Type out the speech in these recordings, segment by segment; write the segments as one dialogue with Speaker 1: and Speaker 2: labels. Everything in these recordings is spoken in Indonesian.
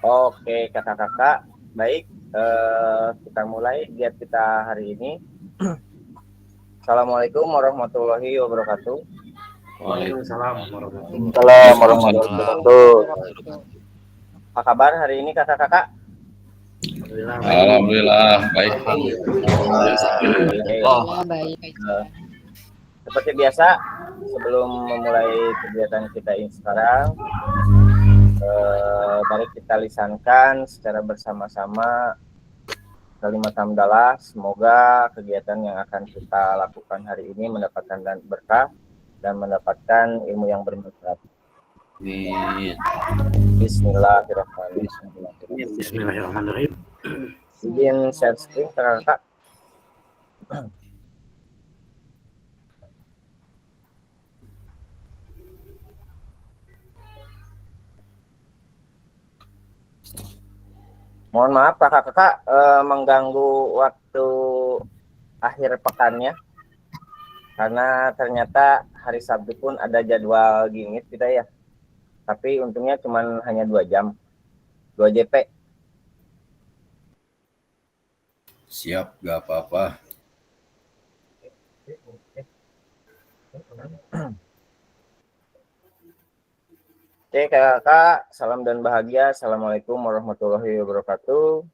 Speaker 1: Oke, kakak-kakak, baik. Kita mulai giat kita hari ini. Assalamualaikum warahmatullahi wabarakatuh.
Speaker 2: Waalaikumsalam warahmatullahi
Speaker 1: Assalamualaikum warahmatullahi
Speaker 3: Waalaikumsalam.
Speaker 1: wabarakatuh. Apa kabar hari ini kakak-kakak?
Speaker 2: wabarakatuh.
Speaker 3: Alhamdulillah baik.
Speaker 4: Baik.
Speaker 1: Seperti biasa, sebelum memulai kegiatan kita ini sekarang, mari kita lisankan secara bersama-sama kalimat hamdalah. Semoga kegiatan yang akan kita lakukan hari ini mendapatkan berkah dan mendapatkan ilmu yang bermanfaat. Bismillahirrahmanirrahim.
Speaker 2: Bismillahirrahmanirrahim.
Speaker 1: Izin share screen kakak. Mohon maaf kakak-kakak mengganggu waktu akhir pekannya, karena ternyata hari Sabtu pun ada jadwal gingit kita ya. Tapi untungnya cuma hanya 2 jam, 2 JP.
Speaker 3: Siap, gak apa-apa.
Speaker 1: Oke kakak, salam dan bahagia. Assalamualaikum warahmatullahi wabarakatuh.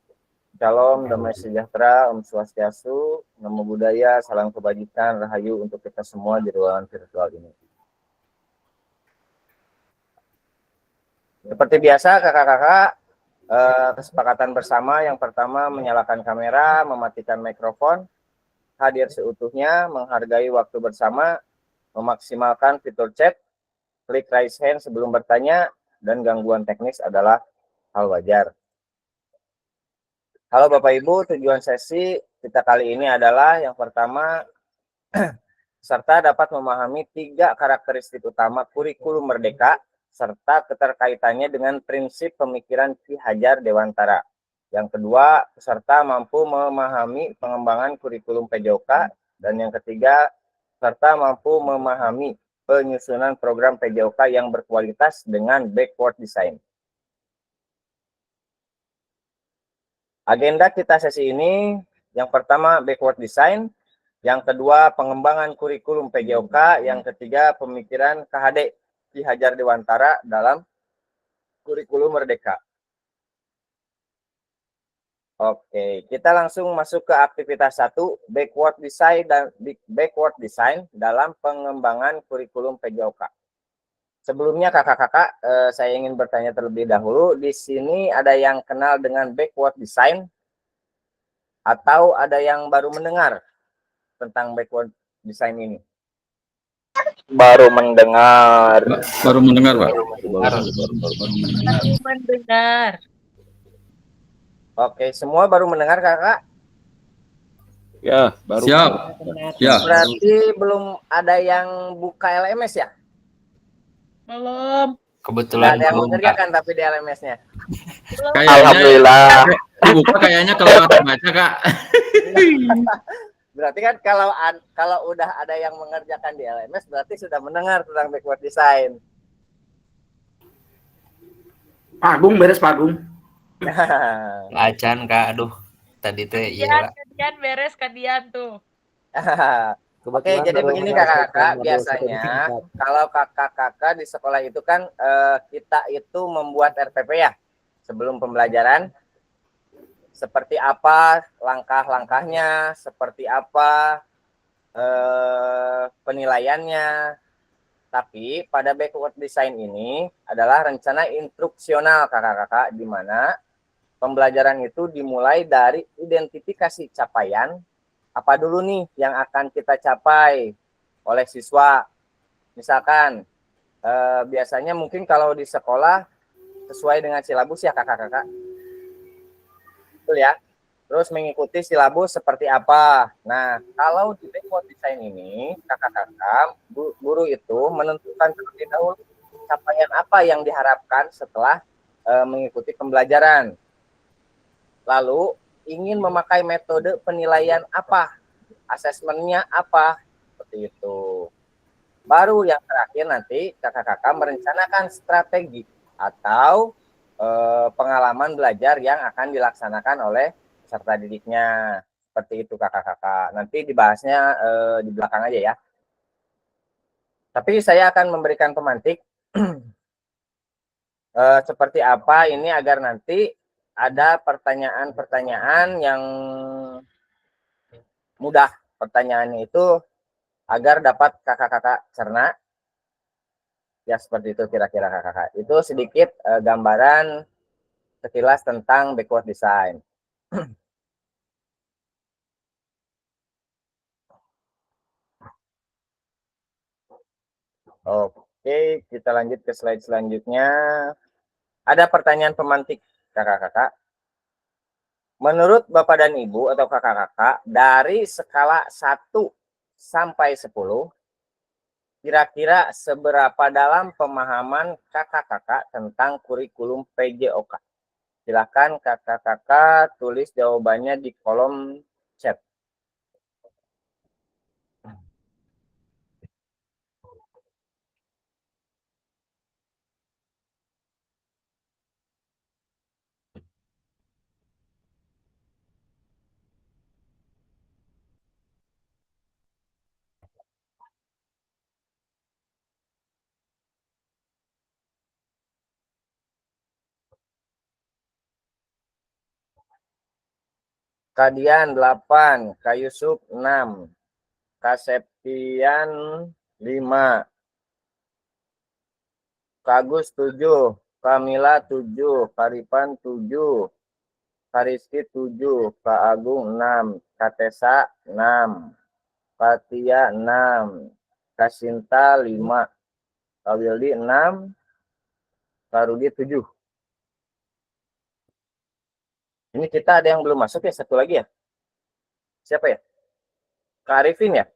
Speaker 1: Shalom, damai sejahtera, Om Swastiastu, Namo Buddhaya, salam kebajikan, rahayu untuk kita semua di ruangan virtual ini. Seperti biasa kakak-kakak, kesepakatan bersama yang pertama menyalakan kamera, mematikan mikrofon, hadir seutuhnya, menghargai waktu bersama, memaksimalkan fitur chat, klik raise hand sebelum bertanya, dan gangguan teknis adalah hal wajar. Halo Bapak Ibu, tujuan sesi kita kali ini adalah yang pertama, peserta dapat memahami 3 karakteristik utama kurikulum Merdeka serta keterkaitannya dengan prinsip pemikiran Ki Hajar Dewantara. Yang kedua, peserta mampu memahami pengembangan kurikulum PJOK, dan yang ketiga, peserta mampu memahami penyusunan program PJOK yang berkualitas dengan backward design. Agenda kita sesi ini, yang pertama backward design, yang kedua pengembangan kurikulum PJOK, yang ketiga pemikiran KHD Ki Hajar Dewantara dalam kurikulum Merdeka. Oke, kita langsung masuk ke aktivitas 1, backward design dalam pengembangan kurikulum PJOK. Sebelumnya kakak-kakak, saya ingin bertanya terlebih dahulu, di sini ada yang kenal dengan backward design atau ada yang baru mendengar tentang backward design ini? Baru mendengar.
Speaker 3: Baru mendengar, Pak.
Speaker 4: Baru mendengar.
Speaker 1: Oke, semua baru mendengar kakak?
Speaker 5: Ya, baru.
Speaker 3: Siap. Ya.
Speaker 1: Berarti belum ada yang buka LMS ya?
Speaker 4: Belum.
Speaker 1: Nggak
Speaker 6: Kebetulan
Speaker 1: ada yang mengerjakan tapi di LMS-nya.
Speaker 3: Kayaknya
Speaker 1: Alhamdulillah.
Speaker 3: dibuka kayaknya kalau baca, Kak.
Speaker 1: Berarti kan kalau udah ada yang mengerjakan di LMS berarti sudah mendengar tentang backward design.
Speaker 2: Pak Agung, beres Pak Agung.
Speaker 6: Acan, Kak. Aduh, tadi teh iya.
Speaker 4: Kadian beres kadian tuh.
Speaker 1: Oke, jadi begini kakak-kakak, biasanya kalau kakak-kakak di sekolah itu kan kita itu membuat RPP ya sebelum pembelajaran. Seperti apa langkah-langkahnya, seperti apa penilaiannya. Tapi pada backward design ini adalah rencana instruksional kakak-kakak, di mana pembelajaran itu dimulai dari identifikasi capaian, apa dulu nih yang akan kita capai oleh siswa. Misalkan biasanya mungkin kalau di sekolah sesuai dengan silabus ya kakak-kakak. Betul ya. Terus mengikuti silabus seperti apa. Nah, kalau di backward design ini kakak-kakak, guru itu menentukan terlebih dahulu capaian apa yang diharapkan setelah mengikuti pembelajaran. Lalu ingin memakai metode penilaian apa, asesmennya apa, seperti itu. Baru yang terakhir nanti kakak-kakak merencanakan strategi atau pengalaman belajar yang akan dilaksanakan oleh peserta didiknya. Seperti itu kakak-kakak. Nanti dibahasnya di belakang aja ya. Tapi saya akan memberikan pemantik seperti apa ini agar nanti ada pertanyaan-pertanyaan yang mudah. Pertanyaannya itu agar dapat kakak-kakak cerna. Ya seperti itu kira-kira kakak-kakak. Itu sedikit gambaran sekilas tentang backward design. Oke, kita lanjut ke slide selanjutnya. Ada pertanyaan pemantik kakak-kakak. Menurut Bapak dan Ibu atau kakak-kakak, dari skala 1 sampai 10, kira-kira seberapa dalam pemahaman kakak-kakak tentang kurikulum PJOK? Silakan kakak-kakak tulis jawabannya di kolom chat. Kadian 8, Kak Yusuf 6, Kak Septian 5, Kak Agus 7, Kamila 7, Kak Ripan 7, Kak Rizky 7, Kak Agung 6, Kak Tesa 6, Kak Tia 6, Kak Sinta 5, Kak Wildi 6, Kak Rudi 7. Ini kita ada yang belum masuk ya, satu lagi ya. Siapa ya? Kak Arifin ya?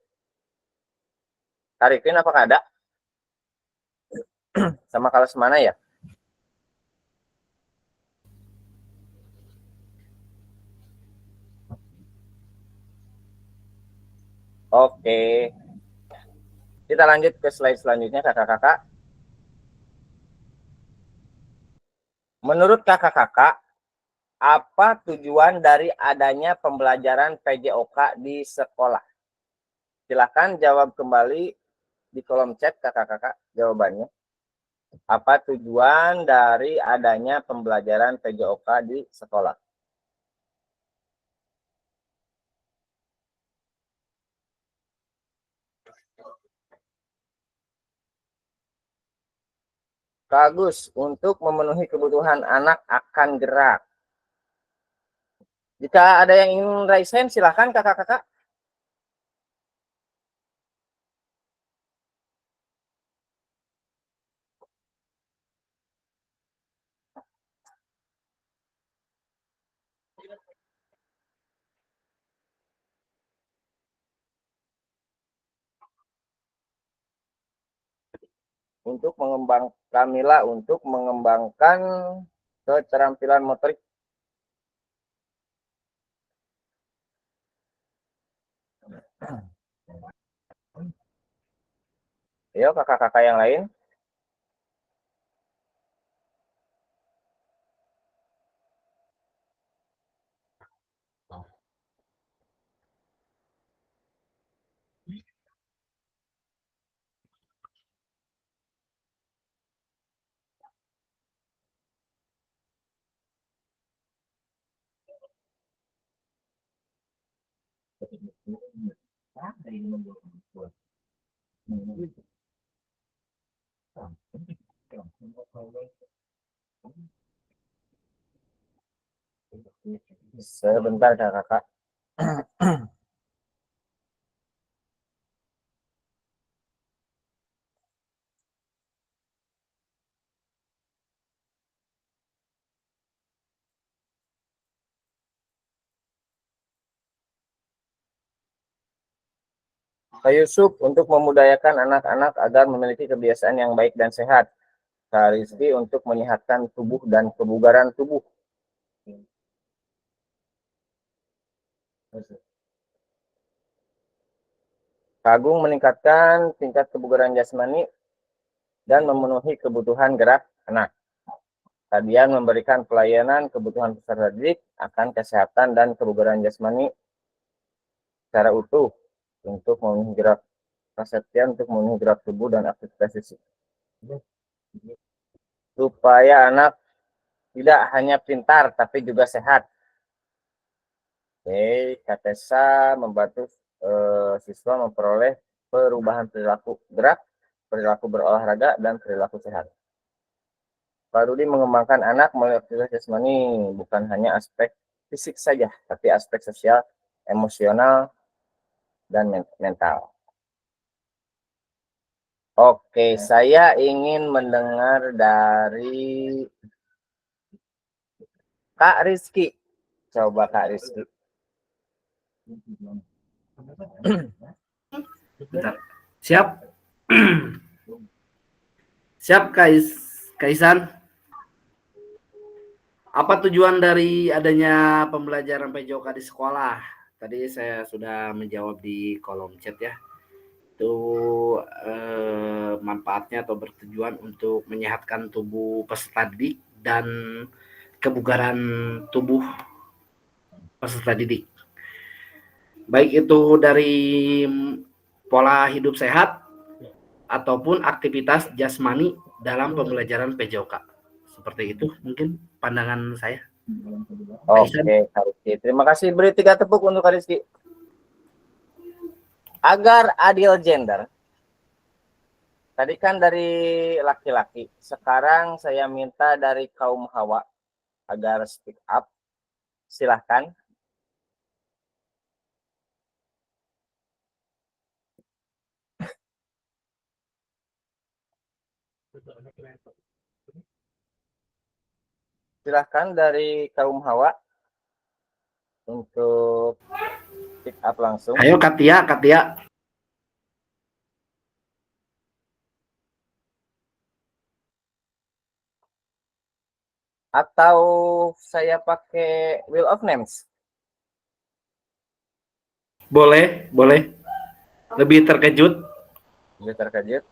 Speaker 1: Kak Arifin apakah ada? Sama kelas mana ya? Oke. Kita lanjut ke slide selanjutnya kakak-kakak. Menurut kakak-kakak, apa tujuan dari adanya pembelajaran PJOK di sekolah? Silakan jawab kembali di kolom chat kakak-kakak jawabannya. Apa tujuan dari adanya pembelajaran PJOK di sekolah? Kak Agus, untuk memenuhi kebutuhan anak akan gerak. Jika ada yang ingin raise hand, silakan kakak-kakak. Untuk Kamila untuk mengembangkan keterampilan motorik. Ayo kakak-kakak yang lain. Sebentar kakak. Kak Yusuf untuk memudayakan anak-anak agar memiliki kebiasaan yang baik dan sehat. Kak Rizky untuk menyehatkan tubuh dan kebugaran tubuh. Kak Agung meningkatkan tingkat kebugaran jasmani dan memenuhi kebutuhan gerak anak. Kalian memberikan pelayanan kebutuhan peserta didik akan kesehatan dan kebugaran jasmani secara utuh untuk memenuhi gerak prasetya, untuk memenuhi gerak tubuh dan aktivitas fisik. Supaya anak tidak hanya pintar tapi juga sehat. Oke, Katesa membantu siswa memperoleh perubahan perilaku gerak, perilaku berolahraga, dan perilaku sehat. Pak Rudi mengembangkan anak melalui aktivitas jasmani, bukan hanya aspek fisik saja, tapi aspek sosial, emosional, dan mental. Oke, saya ingin mendengar dari Kak Rizky. Coba Kak Rizky.
Speaker 2: Bentar. Siap? Siap, Kaisan? Apa tujuan dari adanya pembelajaran PJOK di sekolah? Tadi saya sudah menjawab di kolom chat ya. Itu manfaatnya atau bertujuan untuk menyehatkan tubuh peserta didik dan kebugaran tubuh peserta didik. Baik itu dari pola hidup sehat ataupun aktivitas jasmani dalam pembelajaran PJOK. Seperti itu mungkin pandangan saya.
Speaker 1: Oke, Kak Rizky. Terima kasih. Beri 3 tepuk untuk Kak Rizky. Agar adil gender. Tadi kan dari laki-laki. Sekarang saya minta dari kaum hawa agar speak up. Silahkan. Silahkan dari kaum hawa untuk speak up langsung.
Speaker 2: Ayo Katia.
Speaker 1: Atau saya pakai Wheel of Names?
Speaker 2: Boleh. Lebih terkejut.
Speaker 1: Lebih terkejut.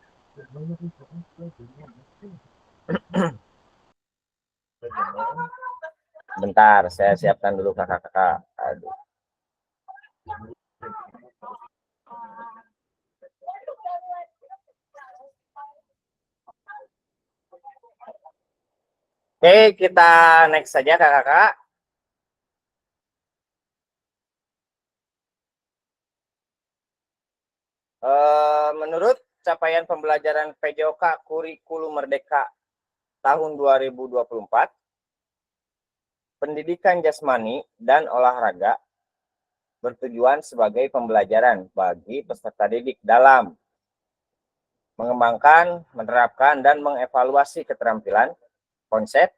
Speaker 1: Bentar, saya siapkan dulu kakak-kakak. Aduh. Oke, kita next saja kakak-kakak. Menurut capaian pembelajaran PJOK Kurikulum Merdeka tahun 2024, pendidikan jasmani dan olahraga bertujuan sebagai pembelajaran bagi peserta didik dalam mengembangkan, menerapkan, dan mengevaluasi keterampilan, konsep,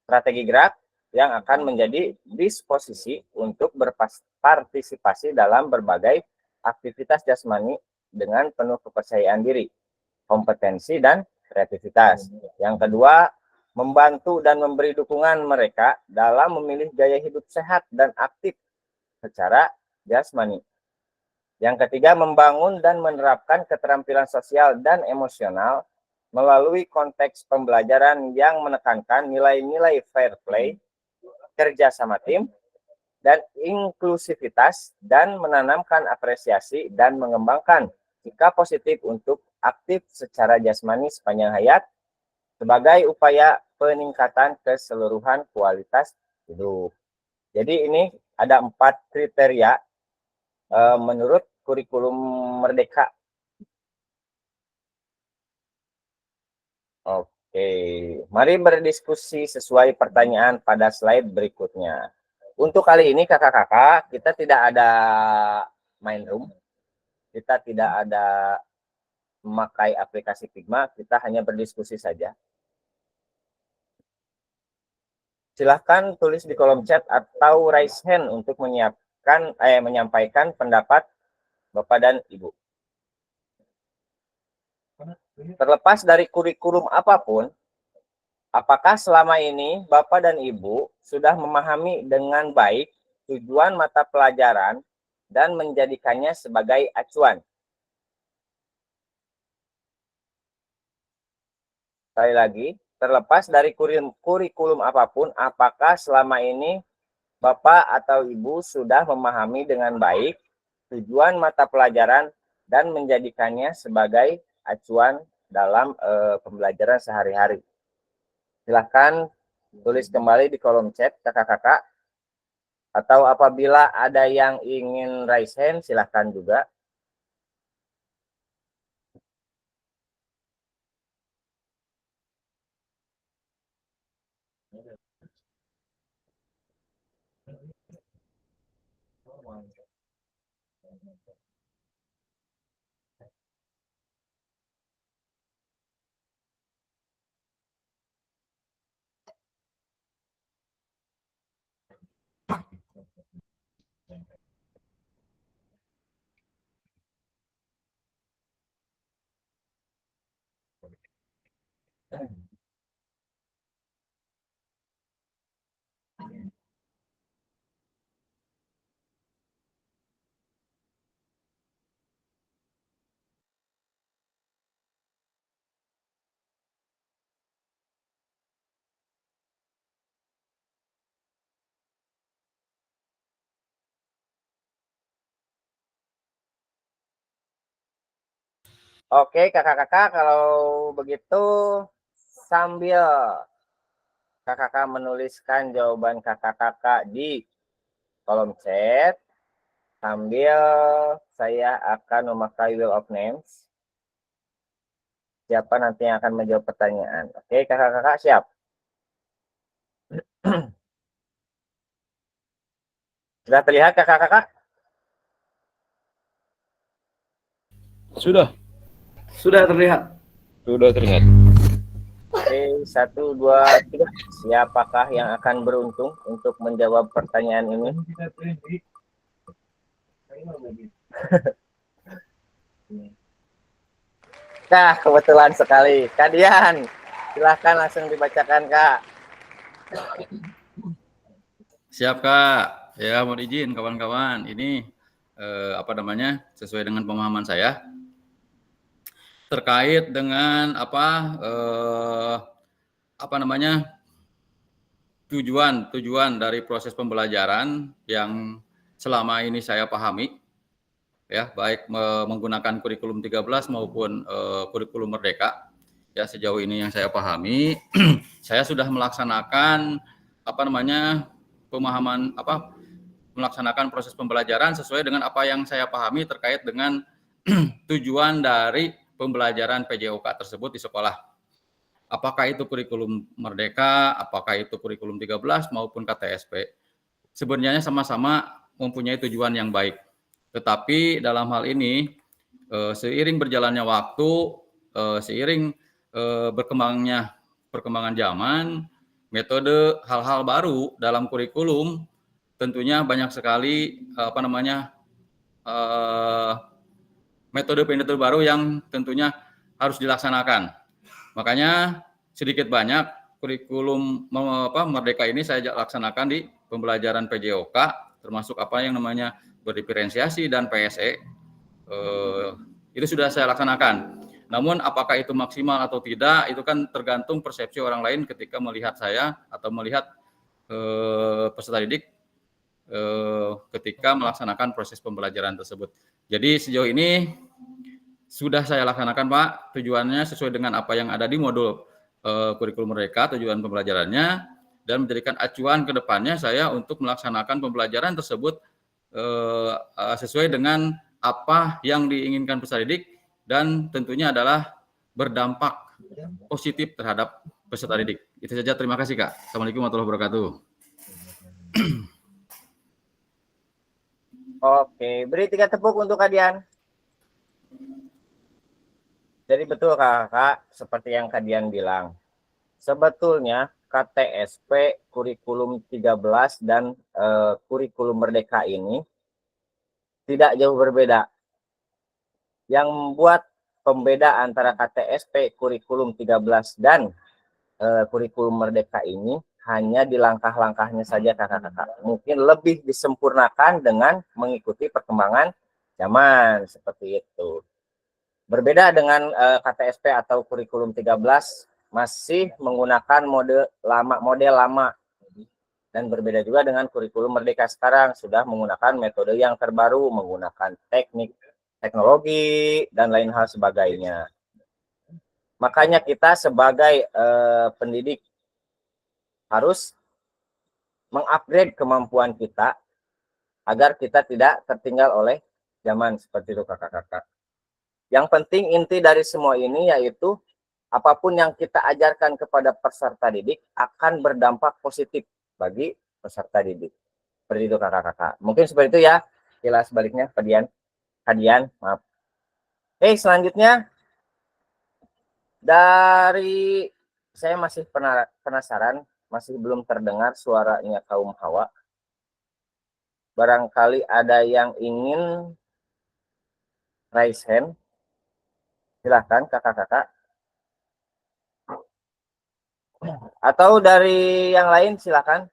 Speaker 1: strategi gerak yang akan menjadi disposisi untuk berpartisipasi dalam berbagai aktivitas jasmani dengan penuh kepercayaan diri, kompetensi, dan kreativitas. Yang kedua, membantu dan memberi dukungan mereka dalam memilih gaya hidup sehat dan aktif secara jasmani. Yang ketiga, membangun dan menerapkan keterampilan sosial dan emosional melalui konteks pembelajaran yang menekankan nilai-nilai fair play, kerja sama tim, dan inklusivitas, dan menanamkan apresiasi dan mengembangkan sikap positif untuk aktif secara jasmani sepanjang hayat sebagai upaya peningkatan keseluruhan kualitas hidup. Jadi ini ada 4 kriteria menurut kurikulum Merdeka. Oke, mari berdiskusi sesuai pertanyaan pada slide berikutnya. Untuk kali ini kakak-kakak, kita tidak ada main room, kita tidak ada memakai aplikasi Figma, kita hanya berdiskusi saja. Silahkan tulis di kolom chat atau raise hand untuk menyampaikan pendapat Bapak dan Ibu. Terlepas dari kurikulum apapun, apakah selama ini Bapak dan Ibu sudah memahami dengan baik tujuan mata pelajaran dan menjadikannya sebagai acuan? sekali lagi, terlepas dari kurikulum apapun, apakah selama ini Bapak atau Ibu sudah memahami dengan baik tujuan mata pelajaran dan menjadikannya sebagai acuan dalam pembelajaran sehari-hari? Silahkan tulis kembali di kolom chat kakak-kakak, atau apabila ada yang ingin raise hand, silahkan juga. Oke kakak-kakak, kalau begitu sambil kakak-kakak menuliskan jawaban kakak-kakak di kolom chat, sambil saya akan memakai wheel of names. Siapa nanti yang akan menjawab pertanyaan? Oke kakak-kakak, siap? Sudah terlihat kakak-kakak?
Speaker 5: Sudah.
Speaker 2: Sudah terlihat.
Speaker 5: Sudah terlihat.
Speaker 1: Oke, 1, 2, 3. Siapakah yang akan beruntung untuk menjawab pertanyaan ini? Nah, kebetulan sekali. Kak Dian, silahkan langsung dibacakan, Kak.
Speaker 3: Siap Kak. Ya mohon izin kawan-kawan. Ini sesuai dengan pemahaman saya terkait dengan tujuan dari proses pembelajaran yang selama ini saya pahami, ya baik menggunakan kurikulum 13 maupun kurikulum Merdeka. Ya sejauh ini yang saya pahami, saya sudah melaksanakan melaksanakan proses pembelajaran sesuai dengan apa yang saya pahami terkait dengan tujuan dari pembelajaran PJOK tersebut di sekolah. Apakah itu kurikulum Merdeka, apakah itu kurikulum 13 maupun KTSP. Sebenarnya sama-sama mempunyai tujuan yang baik. Tetapi dalam hal ini seiring berjalannya waktu, seiring perkembangan zaman, metode hal-hal baru dalam kurikulum tentunya banyak sekali metode baru yang tentunya harus dilaksanakan. Makanya sedikit banyak kurikulum Merdeka ini saya laksanakan di pembelajaran PJOK, termasuk apa yang namanya berdiferensiasi dan PSE. Itu sudah saya laksanakan. Namun apakah itu maksimal atau tidak, itu kan tergantung persepsi orang lain ketika melihat saya atau melihat peserta didik ketika melaksanakan proses pembelajaran tersebut. Jadi sejauh ini sudah saya laksanakan Pak, tujuannya sesuai dengan apa yang ada di modul kurikulum Merdeka, tujuan pembelajarannya, dan menjadikan acuan ke depannya saya untuk melaksanakan pembelajaran tersebut sesuai dengan apa yang diinginkan peserta didik, dan tentunya adalah berdampak positif terhadap peserta didik. Itu saja, terima kasih Kak. Assalamualaikum warahmatullahi wabarakatuh.
Speaker 1: Oke, beri 3 tepuk untuk Kak Dian. Jadi betul kakak, seperti yang Kak Dian bilang. Sebetulnya KTSP, kurikulum 13 dan kurikulum Merdeka ini tidak jauh berbeda. Yang membuat pembeda antara KTSP, kurikulum 13 dan kurikulum Merdeka ini hanya di langkah-langkahnya saja kakak-kakak. Mungkin lebih disempurnakan dengan mengikuti perkembangan zaman seperti itu. Berbeda dengan KTSP atau kurikulum 13, masih menggunakan model lama dan berbeda juga dengan kurikulum Merdeka sekarang, sudah menggunakan metode yang terbaru, menggunakan teknik, teknologi, dan lain hal sebagainya. Makanya kita sebagai pendidik harus mengupgrade kemampuan kita agar kita tidak tertinggal oleh zaman, seperti itu kakak-kakak. Yang penting inti dari semua ini yaitu apapun yang kita ajarkan kepada peserta didik akan berdampak positif bagi peserta didik. Seperti itu kakak-kakak. Mungkin seperti itu ya. Kilas baliknya, Kadian, maaf. Selanjutnya dari saya masih penasaran, masih belum terdengar suaranya kaum Hawa. Barangkali ada yang ingin raise hand. Silahkan kakak-kakak. Atau dari yang lain silahkan.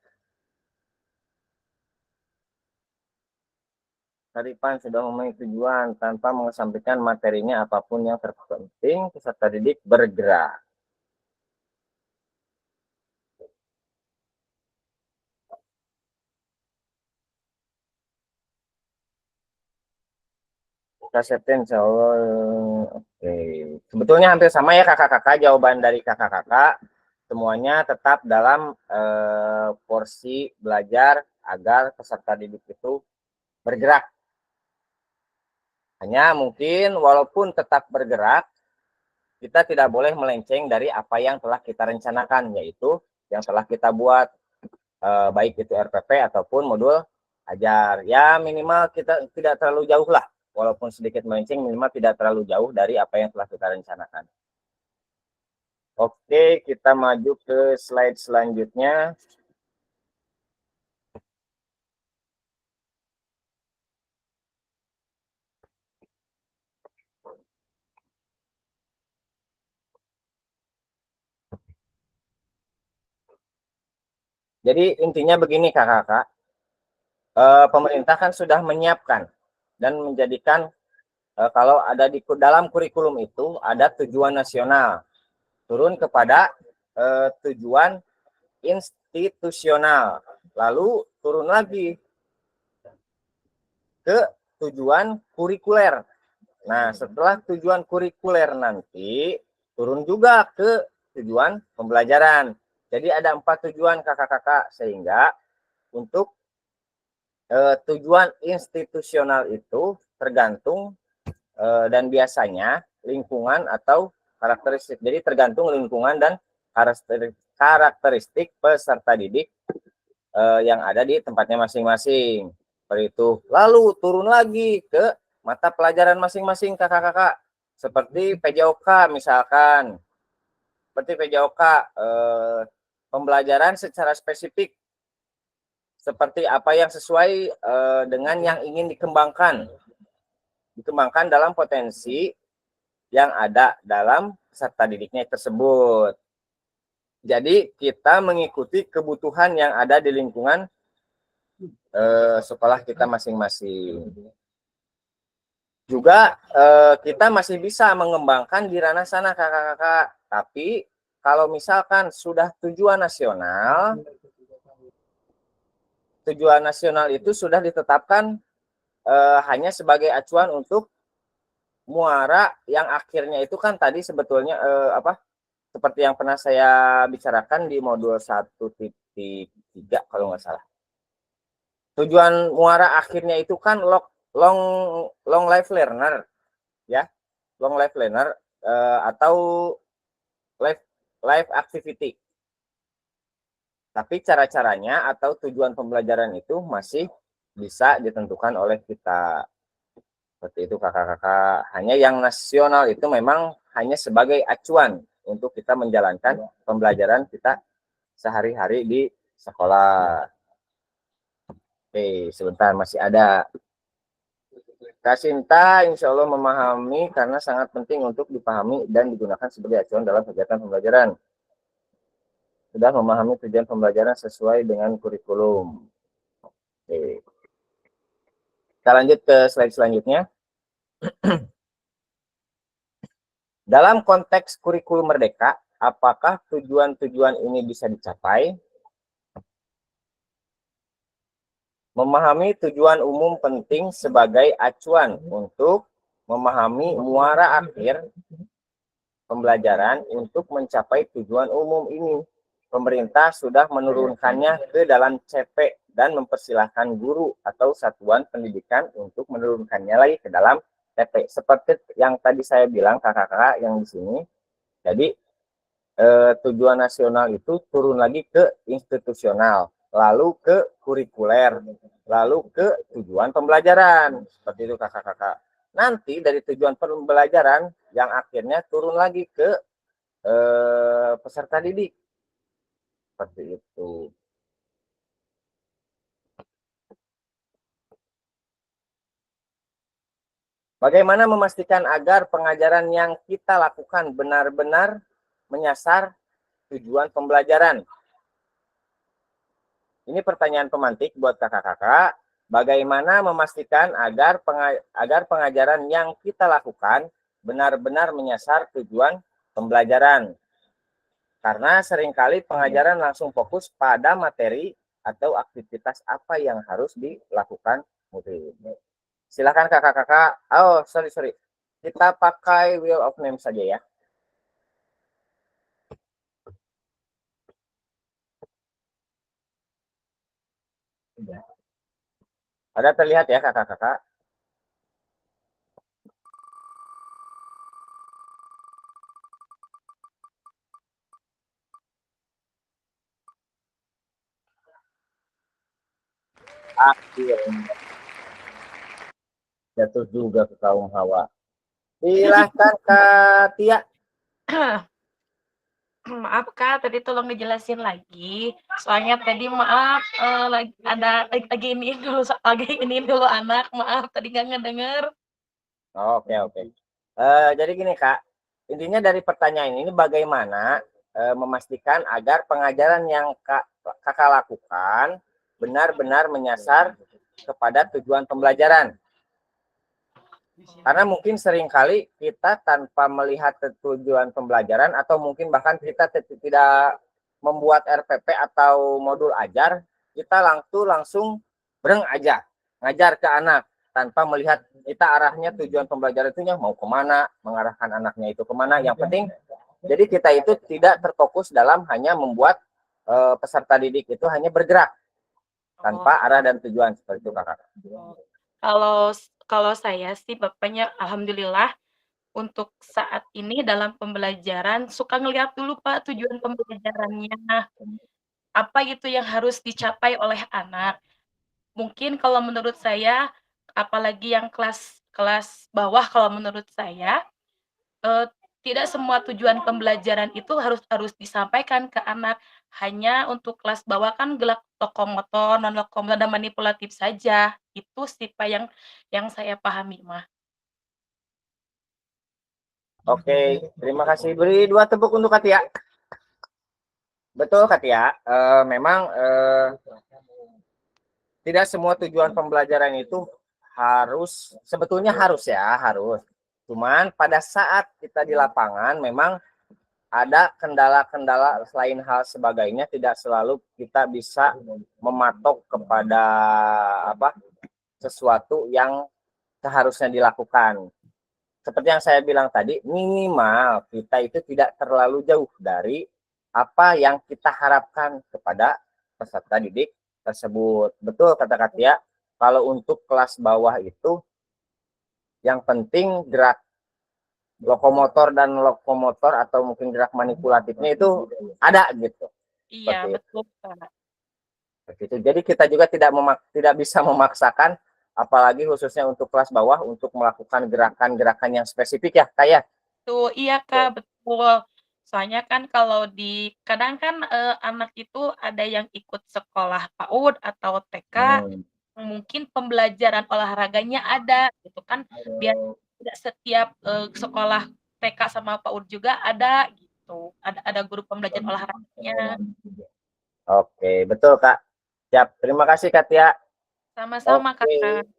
Speaker 1: Taripan sudah memenuhi tujuan tanpa mengesampingkan materinya, apapun yang terpenting peserta didik bergerak. Kasetin, insya Allah. Oke. Sebetulnya hampir sama ya kakak-kakak, jawaban dari kakak-kakak. Semuanya tetap dalam porsi belajar agar peserta didik itu bergerak. Hanya mungkin walaupun tetap bergerak, kita tidak boleh melenceng dari apa yang telah kita rencanakan, yaitu yang telah kita buat, baik itu RPP ataupun modul ajar. Ya minimal kita tidak terlalu jauh lah, walaupun sedikit melenceng, minimal tidak terlalu jauh dari apa yang telah kita rencanakan. Oke, kita maju ke slide selanjutnya. Jadi intinya begini kakak-kakak, pemerintah kan sudah menyiapkan dan menjadikan kalau ada di dalam kurikulum itu ada tujuan nasional, turun kepada tujuan institusional, lalu turun lagi ke tujuan kurikuler. Nah, setelah tujuan kurikuler nanti turun juga ke tujuan pembelajaran. Jadi ada 4 tujuan kakak-kakak, sehingga untuk tujuan institusional itu tergantung dan biasanya lingkungan atau karakteristik. Jadi tergantung lingkungan dan karakteristik peserta didik yang ada di tempatnya masing-masing. Seperti itu. Lalu turun lagi ke mata pelajaran masing-masing kakak-kakak. Seperti PJOK misalkan. Seperti PJOK, pembelajaran secara spesifik. Seperti apa yang sesuai dengan yang ingin dikembangkan. Dikembangkan dalam potensi yang ada dalam peserta didiknya tersebut. Jadi kita mengikuti kebutuhan yang ada di lingkungan sekolah kita masing-masing. Juga kita masih bisa mengembangkan di ranah sana kakak-kakak. Tapi kalau misalkan sudah tujuan nasional itu sudah ditetapkan hanya sebagai acuan untuk muara yang akhirnya itu kan tadi sebetulnya seperti yang pernah saya bicarakan di modul 1.3 kalau nggak salah. Tujuan muara akhirnya itu kan long life learner, ya, long life learner atau life activity. Tapi cara-caranya atau tujuan pembelajaran itu masih bisa ditentukan oleh kita. Seperti itu kakak-kakak. Hanya yang nasional itu memang hanya sebagai acuan untuk kita menjalankan pembelajaran kita sehari-hari di sekolah. Oke, sebentar masih ada. Kak Sinta insya Allah memahami karena sangat penting untuk dipahami dan digunakan sebagai acuan dalam kegiatan pembelajaran. Sudah memahami tujuan pembelajaran sesuai dengan kurikulum. Oke. Kita lanjut ke slide selanjutnya. Dalam konteks kurikulum merdeka, apakah tujuan-tujuan ini bisa dicapai? Memahami tujuan umum penting sebagai acuan untuk memahami muara akhir pembelajaran untuk mencapai tujuan umum ini. Pemerintah sudah menurunkannya ke dalam CP dan mempersilahkan guru atau satuan pendidikan untuk menurunkannya lagi ke dalam CP. Seperti yang tadi saya bilang kakak-kakak yang di sini. Jadi tujuan nasional itu turun lagi ke institusional, lalu ke kurikuler, lalu ke tujuan pembelajaran. Seperti itu kakak-kakak. Nanti dari tujuan pembelajaran yang akhirnya turun lagi ke peserta didik. Seperti itu. Bagaimana memastikan agar pengajaran yang kita lakukan benar-benar menyasar tujuan pembelajaran? Ini pertanyaan pemantik buat kakak-kakak. Bagaimana memastikan agar pengajaran yang kita lakukan benar-benar menyasar tujuan pembelajaran? Karena seringkali pengajaran langsung fokus pada materi atau aktivitas apa yang harus dilakukan murid. Silakan kakak-kakak. Oh, sorry. Kita pakai wheel of name saja ya. Ada terlihat ya kakak-kakak? Akhirnya jatuh juga ke kaum hawa. Silahkan Kak Tia.
Speaker 4: Maaf Kak, tadi tolong dijelasin lagi. Soalnya tadi maaf lagi ini dulu anak. Maaf tadi nggak ngedenger.
Speaker 1: Oke. Jadi gini Kak, intinya dari pertanyaan ini bagaimana memastikan agar pengajaran yang kakak lakukan benar-benar menyasar kepada tujuan pembelajaran. Karena mungkin seringkali kita tanpa melihat tujuan pembelajaran atau mungkin bahkan kita tidak membuat RPP atau modul ajar, kita langsung bereng aja ngajar ke anak tanpa melihat kita arahnya tujuan pembelajaran itu mau kemana, mengarahkan anaknya itu kemana. Yang penting jadi kita itu tidak terfokus dalam hanya membuat peserta didik itu hanya bergerak tanpa arah dan tujuan, seperti itu kakak.
Speaker 4: Kalau saya sih Bapaknya alhamdulillah untuk saat ini dalam pembelajaran suka ngelihat dulu Pak tujuan pembelajarannya. Apa itu yang harus dicapai oleh anak. Mungkin kalau menurut saya, apalagi yang kelas bawah kalau menurut saya, tidak semua tujuan pembelajaran itu harus disampaikan ke anak. Hanya untuk kelas bawah kan gelak lokomotor, non lokomotor dan manipulatif saja. Itu sih Pak yang saya pahami mah.
Speaker 1: Oke, terima kasih. Beri 2 tepuk untuk Katia. Betul Katia, memang tidak semua tujuan pembelajaran itu sebetulnya harus. Cuman pada saat kita di lapangan memang ada kendala-kendala selain hal sebagainya, tidak selalu kita bisa mematok kepada sesuatu yang seharusnya dilakukan. Seperti yang saya bilang tadi, minimal kita itu tidak terlalu jauh dari apa yang kita harapkan kepada peserta didik tersebut. Betul kata Katia, kalau untuk kelas bawah itu yang penting gerak lokomotor atau mungkin gerak manipulatifnya itu ada gitu.
Speaker 4: Iya, betul Pak.
Speaker 1: Begitu. Jadi kita juga tidak bisa memaksakan, apalagi khususnya untuk kelas bawah untuk melakukan gerakan-gerakan yang spesifik ya Kak ya.
Speaker 4: Tuh, iya Kak, betul. Soalnya kan kalau kadang kan anak itu ada yang ikut sekolah PAUD atau TK, mungkin pembelajaran olahraganya ada gitu kan, biar tidak setiap sekolah TK sama PAUD juga ada gitu, ada guru pembelajaran olahraganya.
Speaker 1: Oke, betul Kak. Siap, terima kasih Kak Tia.
Speaker 4: Sama-sama Kakak.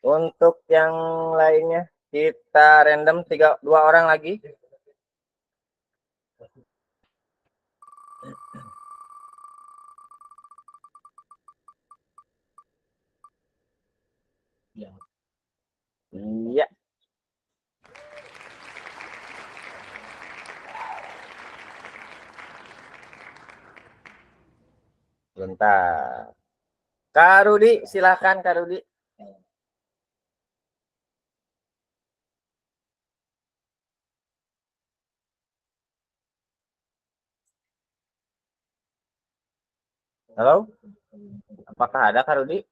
Speaker 1: Untuk yang lainnya kita random 2 orang lagi. Bentar. Kak Rudi, silakan Kak Rudi. Halo? Apakah ada Kak Rudi?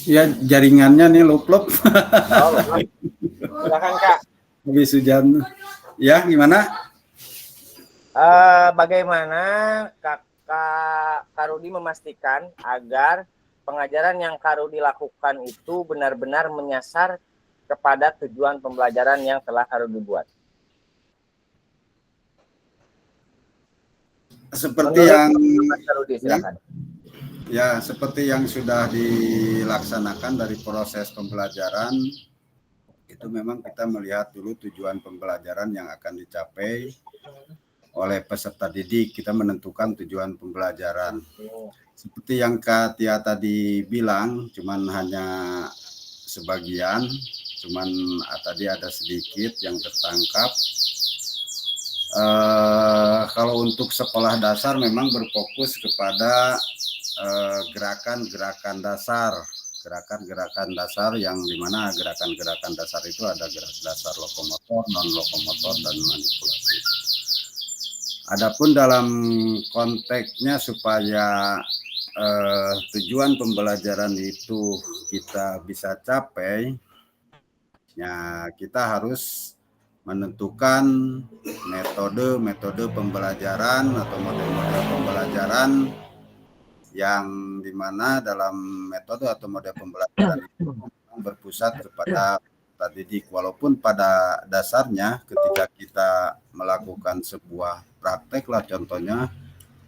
Speaker 7: Ya, jaringannya nih lup-lup.
Speaker 1: Oh, silakan Kak.
Speaker 7: Habis hujan. Ya, gimana?
Speaker 1: Bagaimana Kak Rudi memastikan agar pengajaran yang Kak Rudi lakukan itu benar-benar menyasar kepada tujuan pembelajaran yang telah Kak Rudi buat?
Speaker 7: Seperti yang
Speaker 1: Kak Rudi, silakan.
Speaker 7: ya, seperti yang sudah dilaksanakan dari proses pembelajaran, itu memang kita melihat dulu tujuan pembelajaran yang akan dicapai oleh peserta didik. Kita menentukan tujuan pembelajaran. Seperti yang Kak Tia tadi bilang, cuman hanya sebagian, cuman tadi ada sedikit yang tertangkap. Kalau untuk sekolah dasar memang berfokus kepada gerakan-gerakan dasar, gerakan-gerakan dasar yang dimana gerakan-gerakan dasar itu ada gerakan dasar lokomotor, non lokomotor, dan manipulasi. Adapun dalam konteksnya supaya tujuan pembelajaran itu kita bisa capai, ya kita harus menentukan metode pembelajaran atau model-model pembelajaran yang dimana dalam metode atau model pembelajaran itu berpusat kepada didik. Walaupun pada dasarnya ketika kita melakukan sebuah praktek lah, contohnya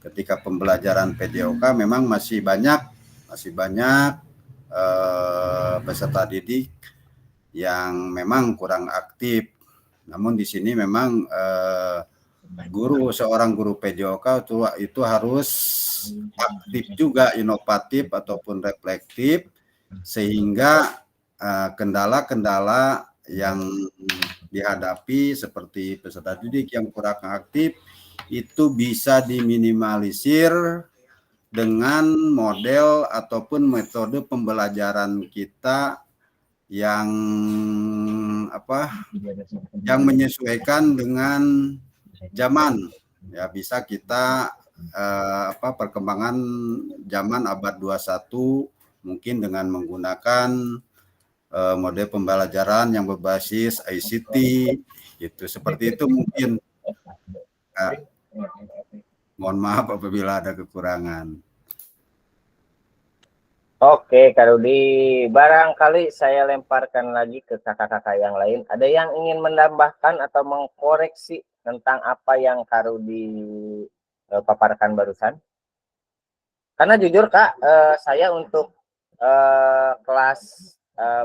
Speaker 7: ketika pembelajaran PJOK memang masih banyak peserta didik yang memang kurang aktif. Namun di sini memang seorang guru PJOK itu harus aktif juga, inovatif ataupun reflektif, sehingga kendala-kendala yang dihadapi seperti peserta didik yang kurang aktif itu bisa diminimalisir dengan model ataupun metode pembelajaran kita yang menyesuaikan dengan zaman. Ya, bisa kita perkembangan zaman abad 21 mungkin dengan menggunakan model pembelajaran yang berbasis ICT gitu. Seperti itu mungkin. Mohon maaf apabila ada kekurangan.
Speaker 1: Oke, Kak Rudi. Barangkali saya lemparkan lagi ke kakak-kakak yang lain. Ada yang ingin menambahkan atau mengkoreksi tentang apa yang Kak Rudi paparkan barusan? Karena jujur Kak, saya untuk kelas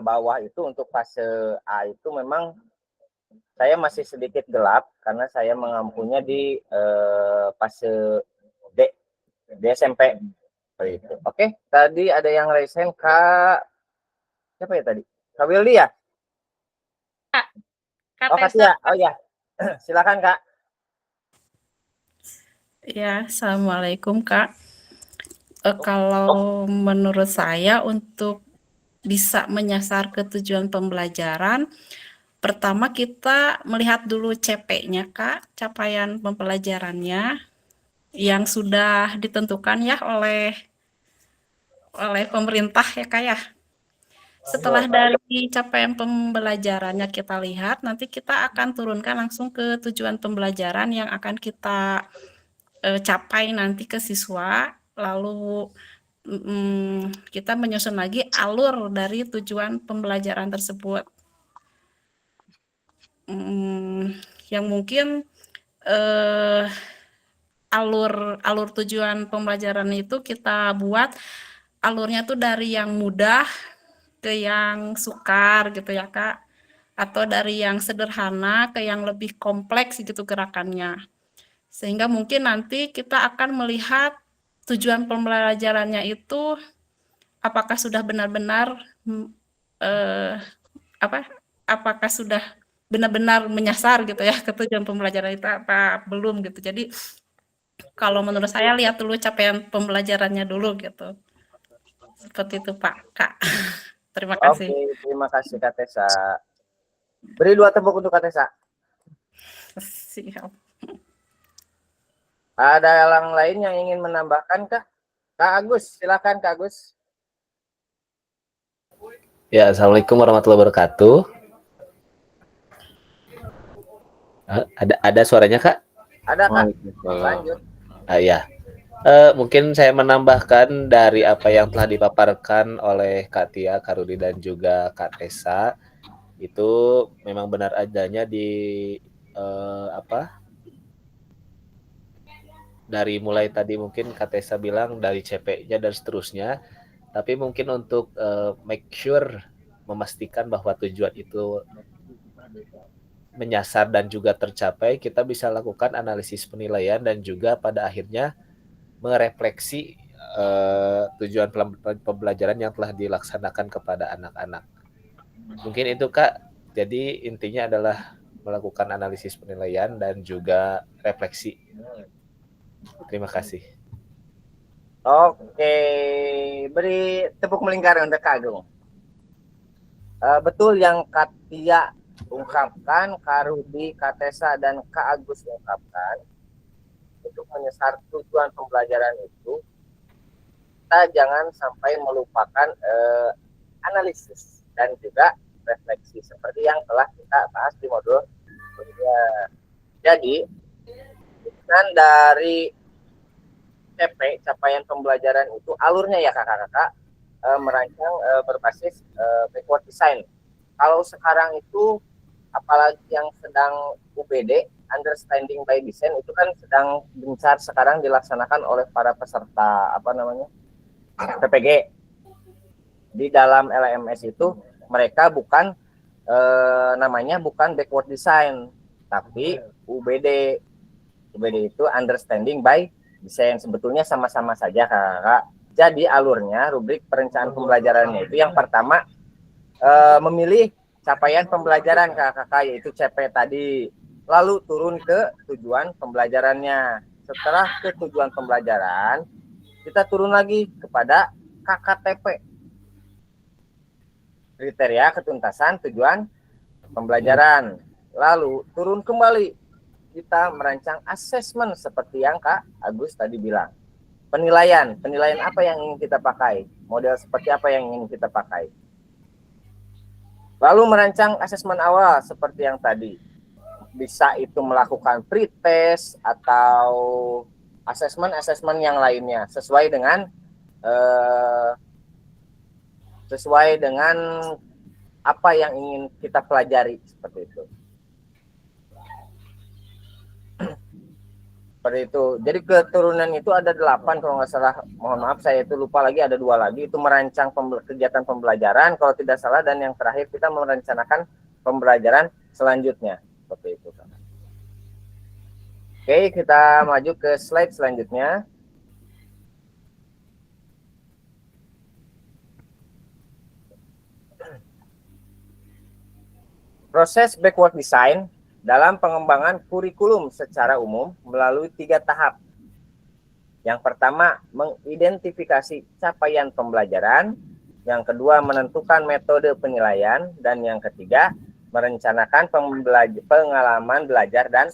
Speaker 1: bawah itu, untuk fase A itu memang saya masih sedikit gelap karena saya mengampunya di fase D SMP. Itu. Oke, tadi ada yang raise hand, Kak. Siapa ya tadi? Kak Wildy ya?
Speaker 4: Kak
Speaker 1: Kak Tia. Oh ya. Silakan, Kak.
Speaker 8: Ya, Assalamualaikum Kak. Kalau menurut saya untuk bisa menyasar ke tujuan pembelajaran, pertama kita melihat dulu CP-nya Kak, capaian pembelajarannya yang sudah ditentukan ya oleh pemerintah ya Kak ya. Setelah dari capaian pembelajarannya kita lihat, nanti kita akan turunkan langsung ke tujuan pembelajaran yang akan kita capai nanti ke siswa, lalu kita menyusun lagi alur dari tujuan pembelajaran tersebut. Yang mungkin alur tujuan pembelajaran itu kita buat alurnya tuh dari yang mudah ke yang sukar gitu ya Kak, atau dari yang sederhana ke yang lebih kompleks gitu gerakannya. Sehingga mungkin nanti kita akan melihat tujuan pembelajarannya itu apakah sudah benar-benar apakah sudah benar-benar menyasar gitu ya ke tujuan pembelajaran itu apa belum gitu. Jadi Kalau menurut saya lihat dulu capaian pembelajarannya dulu gitu. Seperti itu Pak, Kak. Terima kasih.
Speaker 1: Oke, terima kasih Kak Tessa. Beri 2 tepuk untuk Kak Tessa.
Speaker 8: Siap.
Speaker 1: Ada yang lain yang ingin menambahkan Kak? Kak Agus, silakan Kak Agus.
Speaker 9: Ya, Assalamualaikum warahmatullahi wabarakatuh. Ada suaranya, Kak?
Speaker 1: Ada Kak,
Speaker 5: Waalaikumsalam.
Speaker 1: lanjut.
Speaker 9: Ya. Mungkin saya menambahkan dari apa yang telah dipaparkan oleh Kak Tia, Kak Rudi, dan juga Kak Tessa. Itu memang benar adanya di dari mulai tadi mungkin Kak Tessa bilang dari CP-nya dan seterusnya. Tapi mungkin untuk make sure, memastikan bahwa tujuan itu menyasar dan juga tercapai, kita bisa lakukan analisis penilaian dan juga pada akhirnya merefleksi tujuan pembelajaran yang telah dilaksanakan kepada anak-anak. Mungkin itu Kak, jadi intinya adalah melakukan analisis penilaian dan juga refleksi. Terima kasih.
Speaker 1: Oke, beri tepuk melingkar untuk Kak Agung. Betul yang Kak Tia ungkapkan, Kak Rudi, Kak Tessa, dan Kak Agus ungkapkan, untuk menyasar tujuan pembelajaran itu, kita jangan sampai melupakan analisis dan juga refleksi seperti yang telah kita bahas di modul sebelumnya. Jadi, kan dari CP, capaian pembelajaran itu, alurnya ya kakak-kakak, merancang berbasis backward design. Kalau sekarang itu, apalagi yang sedang UBD, understanding by design, itu kan sedang gencar sekarang dilaksanakan oleh para peserta PPG. Di dalam LMS itu mereka bukan namanya bukan backward design, tapi UBD. UBD itu understanding by design. Sebetulnya sama-sama saja kakak. Jadi alurnya, rubrik perencanaan pembelajarannya itu yang pertama memilih capaian pembelajaran kakak, yaitu CP tadi. Lalu turun ke tujuan pembelajarannya. Setelah ke tujuan pembelajaran, kita turun lagi kepada KKTP. Kriteria ketuntasan tujuan pembelajaran. Lalu turun kembali, kita merancang asesmen seperti yang Kak Agus tadi bilang. Penilaian apa yang ingin kita pakai, model seperti apa yang ingin kita pakai. Lalu merancang asesmen awal seperti yang tadi. Bisa itu melakukan pretest atau asesmen yang lainnya sesuai dengan apa yang ingin kita pelajari seperti itu. Seperti itu. Jadi keturunan itu ada 8 kalau nggak salah. Mohon maaf saya itu lupa lagi, ada 2 lagi. Itu merancang kegiatan pembelajaran kalau tidak salah, dan yang terakhir kita merencanakan pembelajaran selanjutnya. Seperti itu. Oke, kita maju ke slide selanjutnya. Proses backward design dalam pengembangan kurikulum secara umum melalui 3 tahap. Yang pertama, mengidentifikasi capaian pembelajaran. Yang kedua, menentukan metode penilaian. Dan yang ketiga, merencanakan pengalaman belajar dan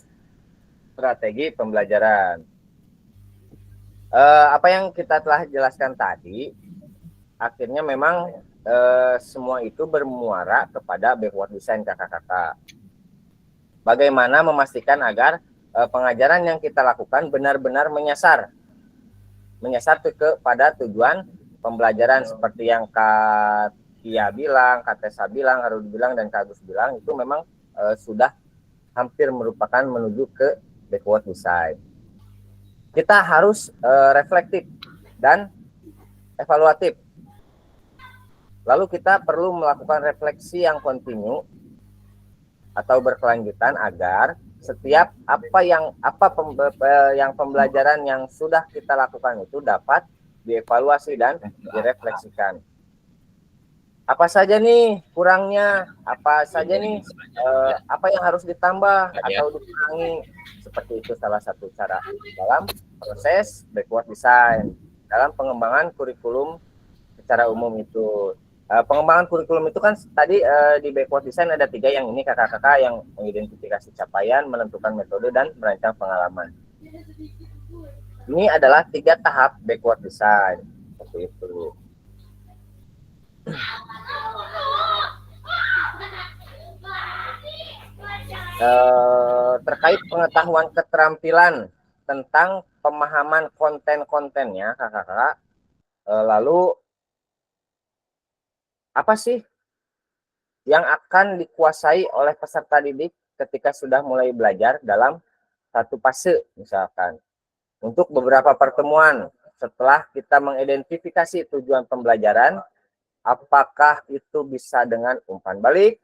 Speaker 1: strategi pembelajaran. Apa yang kita telah jelaskan tadi, akhirnya memang semua itu bermuara kepada backward design kakak-kakak. Bagaimana memastikan agar pengajaran yang kita lakukan benar-benar menyasar kepada tujuan pembelajaran seperti yang Kak Tia bilang, Kak Tessa bilang, Kak Rudi bilang, dan Kak Agus bilang, itu memang sudah hampir merupakan menuju ke backward design. Kita harus reflektif dan evaluatif. Lalu kita perlu melakukan refleksi yang kontinu atau berkelanjutan agar setiap pembelajaran yang sudah kita lakukan itu dapat dievaluasi dan direfleksikan. apa saja nih kurangnya, apa saja nih apa yang harus ditambah atau dikurangi. Seperti itu salah satu cara dalam proses backward design, dalam pengembangan kurikulum secara umum itu. Pengembangan kurikulum itu kan tadi di backward design ada 3 yang ini kakak-kakak yang mengidentifikasi capaian, menentukan metode, dan merancang pengalaman. Ini adalah 3 tahap backward design. Seperti itu. Terkait pengetahuan keterampilan tentang pemahaman konten-kontennya kakak-kakak, lalu apa sih yang akan dikuasai oleh peserta didik ketika sudah mulai belajar dalam satu fase misalkan. Untuk beberapa pertemuan setelah kita mengidentifikasi tujuan pembelajaran, apakah itu bisa dengan umpan balik,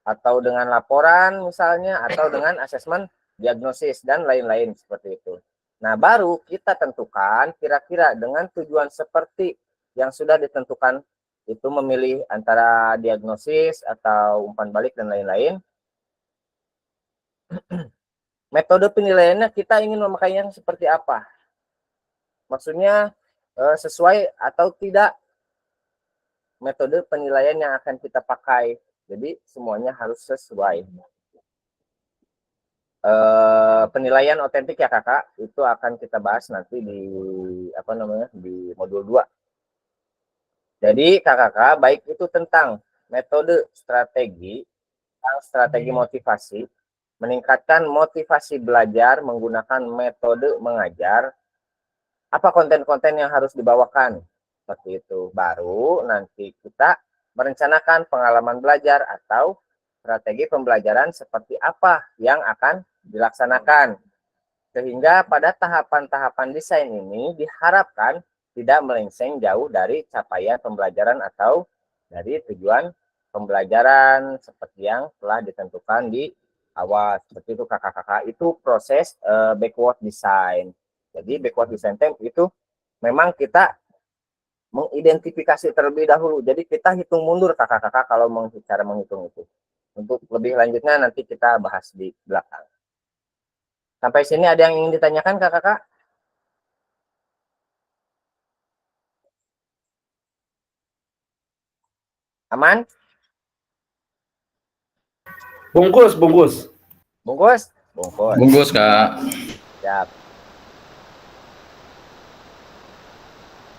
Speaker 1: atau dengan laporan misalnya, atau dengan asesmen diagnosis, dan lain-lain seperti itu. Nah, baru kita tentukan kira-kira dengan tujuan seperti yang sudah ditentukan itu, memilih antara diagnosis atau umpan balik dan lain-lain. Metode penilaiannya kita ingin memakainya seperti apa? Maksudnya sesuai atau tidak metode penilaian yang akan kita pakai. Jadi semuanya harus sesuai. Penilaian otentik ya kakak, itu akan kita bahas nanti di di modul 2. Jadi kakak-kakak, baik itu tentang metode strategi motivasi, meningkatkan motivasi belajar menggunakan metode mengajar, apa konten-konten yang harus dibawakan, seperti itu. Baru nanti kita merencanakan pengalaman belajar atau strategi pembelajaran seperti apa yang akan dilaksanakan. Sehingga pada tahapan-tahapan desain ini diharapkan tidak melenceng jauh dari capaian pembelajaran atau dari tujuan pembelajaran seperti yang telah ditentukan di awal. Seperti itu kakak-kakak, itu proses backward design. Jadi backward design itu memang kita mengidentifikasi terlebih dahulu. Jadi kita hitung mundur kakak-kakak kalau cara menghitung itu. Untuk lebih lanjutnya nanti kita bahas di belakang. Sampai sini ada yang ingin ditanyakan kakak-kakak? Aman?
Speaker 2: Bungkus, bungkus.
Speaker 1: Bungkus? Bungkus.
Speaker 3: Bungkus, Kak.
Speaker 1: Siap.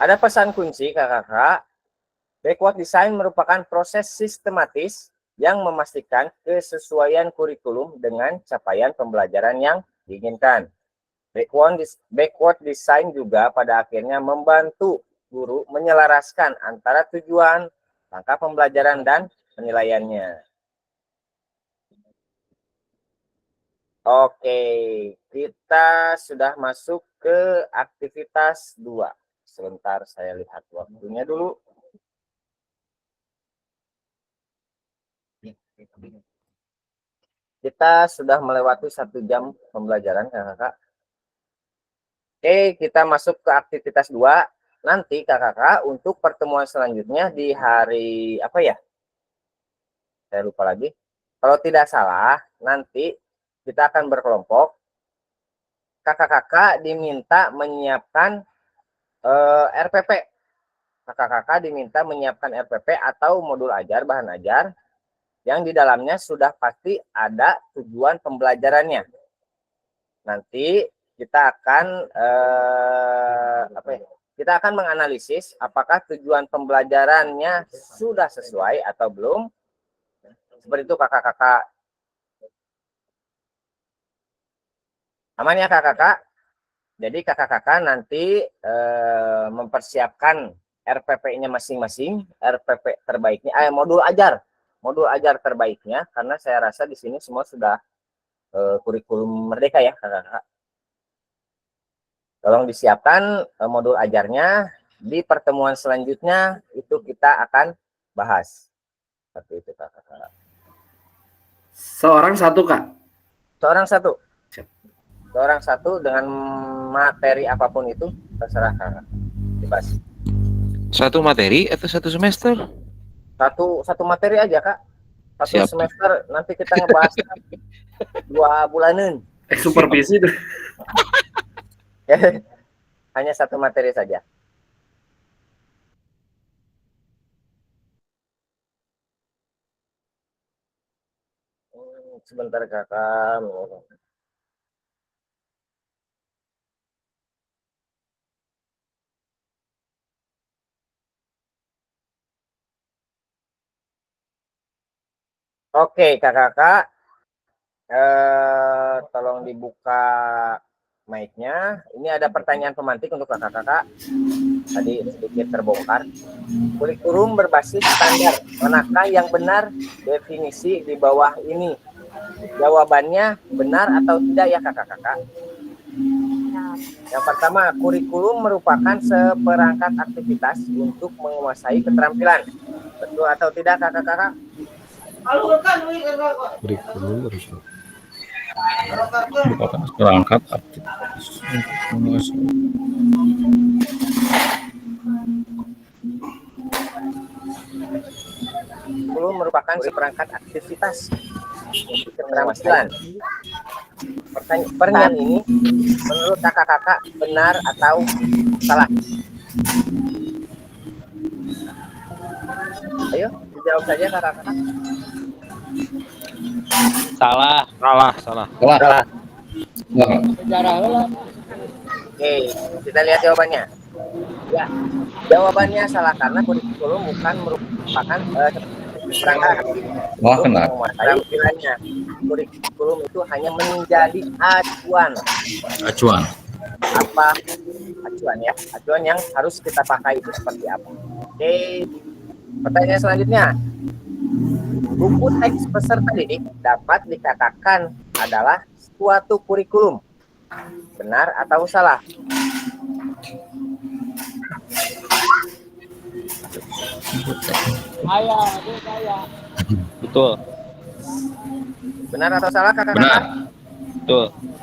Speaker 1: Ada pesan kunci kakak-kakak. Backward design merupakan proses sistematis yang memastikan kesesuaian kurikulum dengan capaian pembelajaran yang diinginkan. Backward design juga pada akhirnya membantu guru menyelaraskan antara tujuan, langkah pembelajaran, dan penilaiannya. Oke, kita sudah masuk ke aktivitas 2. Sebentar saya lihat waktunya dulu. Kita sudah melewati 1 jam pembelajaran kakak-kakak. Oke, kita masuk ke aktivitas 2. Nanti kakak-kakak untuk pertemuan selanjutnya di hari apa ya? Saya lupa lagi. Kalau tidak salah, nanti kita akan berkelompok. Kakak-kakak diminta menyiapkan RPP. Kakak-kakak diminta menyiapkan RPP atau modul ajar, bahan ajar, yang di dalamnya sudah pasti ada tujuan pembelajarannya. Nanti kita akan kita akan menganalisis apakah tujuan pembelajarannya sudah sesuai atau belum. Seperti itu kakak-kakak. Aman ya kakak-kakak? Jadi kakak-kakak nanti mempersiapkan RPP-nya masing-masing, RPP terbaiknya, modul ajar terbaiknya, karena saya rasa di sini semua sudah kurikulum merdeka ya kakak-kakak. Tolong disiapkan modul ajarnya, di pertemuan selanjutnya itu kita akan bahas. Seperti itu kakak-kakak.
Speaker 2: Seorang satu, Kak?
Speaker 1: Seorang satu. Seorang satu dengan materi apapun itu terserah kakak. Bebas.
Speaker 6: Satu materi atau satu semester?
Speaker 1: Satu materi aja, Kak. Satu
Speaker 3: Siap.
Speaker 1: semester nanti kita ngebahas 2 bulanan.
Speaker 2: Supervisi tuh.
Speaker 1: Hanya satu materi saja. Sebentar Kakak. Oke, Kakak. Tolong dibuka mic-nya. Ini ada pertanyaan pemantik untuk kakak-kakak. Tadi sedikit terbongkar. Kurikulum berbasis standar. Manakah yang benar? Definisi di bawah ini. Jawabannya benar atau tidak ya kakak-kakak? Yang pertama, kurikulum merupakan seperangkat aktivitas untuk menguasai keterampilan. Betul atau tidak kakak-kakak?
Speaker 9: Kurikulum merupakan
Speaker 3: Merupakan perangkat aktivitas untuk menguasai.
Speaker 1: Kurikulum merupakan seperangkat aktivitas untuk keterampilan. Pertanyaan ini menurut kakak-kakak benar atau salah? Ayo dijawab saja kakak-kakak.
Speaker 5: Salah.
Speaker 3: Salah.
Speaker 1: Oke, kita lihat jawabannya. Ya, jawabannya salah karena kurikulum bukan merupakan perangkat
Speaker 3: Wah,
Speaker 1: untuk
Speaker 3: kena.
Speaker 1: menguasai tampilannya. Kurikulum itu hanya menjadi acuan.
Speaker 3: Acuan.
Speaker 1: Apa acuan ya? Acuan yang harus kita pakai itu seperti apa? Oke, pertanyaan selanjutnya. Buku teks peserta didik dapat dikatakan adalah suatu kurikulum. Benar atau salah?
Speaker 5: Betul.
Speaker 1: Benar atau salah kakak-kakak?
Speaker 3: Benar.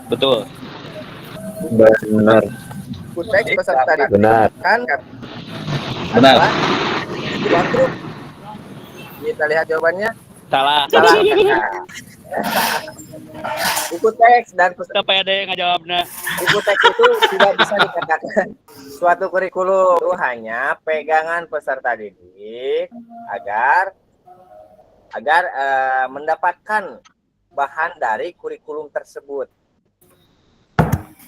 Speaker 5: Betul.
Speaker 9: benar.
Speaker 1: Buku teks peserta didik
Speaker 9: Benar.
Speaker 1: kan
Speaker 3: Benar.
Speaker 1: adalah suatu. Kita lihat jawabannya.
Speaker 5: Salah.
Speaker 1: Salah kakak. Buku teks dan peserta
Speaker 5: Apa ada yang ngejawabnya?
Speaker 1: buku teks itu tidak bisa dikatakan suatu kurikulum. Itu hanya pegangan peserta didik agar mendapatkan bahan dari kurikulum tersebut.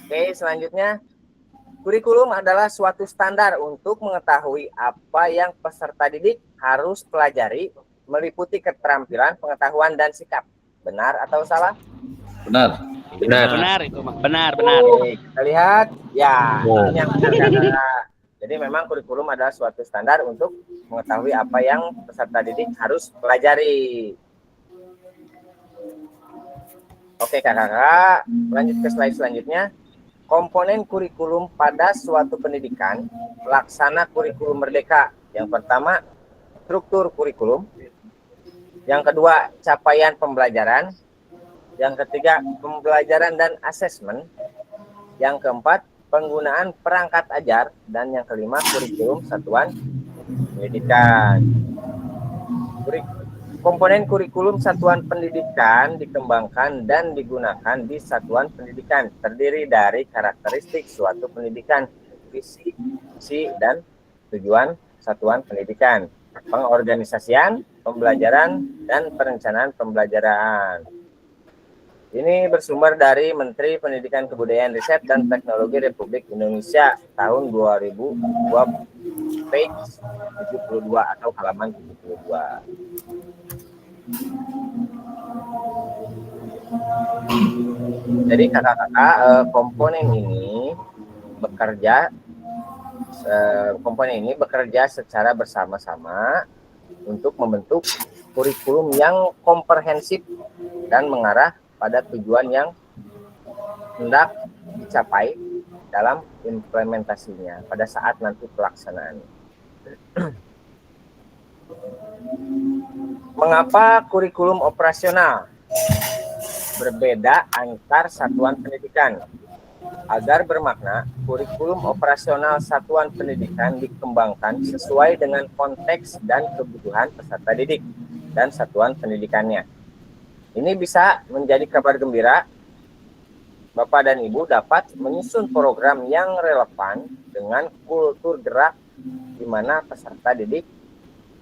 Speaker 1: Oke, selanjutnya kurikulum adalah suatu standar untuk mengetahui apa yang peserta didik harus pelajari meliputi keterampilan, pengetahuan, dan sikap. Benar atau salah?
Speaker 3: Benar.
Speaker 5: Benar itu mah. Benar.
Speaker 1: Oke, kita lihat. Ya,
Speaker 9: Wow.
Speaker 1: ini yang benar kakak. Jadi memang kurikulum adalah suatu standar untuk mengetahui apa yang peserta didik harus pelajari. Oke kakak, lanjut ke slide selanjutnya. Komponen kurikulum pada suatu pendidikan, pelaksana kurikulum merdeka. Yang pertama, struktur kurikulum. Yang kedua, capaian pembelajaran. Yang ketiga, pembelajaran dan asesmen. Yang keempat, penggunaan perangkat ajar. Dan yang kelima, kurikulum satuan pendidikan. Komponen kurikulum satuan pendidikan dikembangkan dan digunakan di satuan pendidikan. Terdiri dari karakteristik suatu pendidikan, visi, misi, dan tujuan satuan pendidikan, pengorganisasian, pembelajaran, dan perencanaan pembelajaran. Ini bersumber dari Menteri Pendidikan Kebudayaan Riset dan Teknologi Republik Indonesia tahun 2002, page 72 atau halaman 72. Jadi kakak-kakak, komponen ini bekerja secara bersama-sama untuk membentuk kurikulum yang komprehensif dan mengarah pada tujuan yang hendak dicapai dalam implementasinya pada saat nanti pelaksanaan. Mengapa kurikulum operasional berbeda antar satuan pendidikan? Agar bermakna, kurikulum operasional satuan pendidikan dikembangkan sesuai dengan konteks dan kebutuhan peserta didik dan satuan pendidikannya. Ini bisa menjadi kabar gembira. Bapak dan Ibu dapat menyusun program yang relevan dengan kultur gerak di mana peserta didik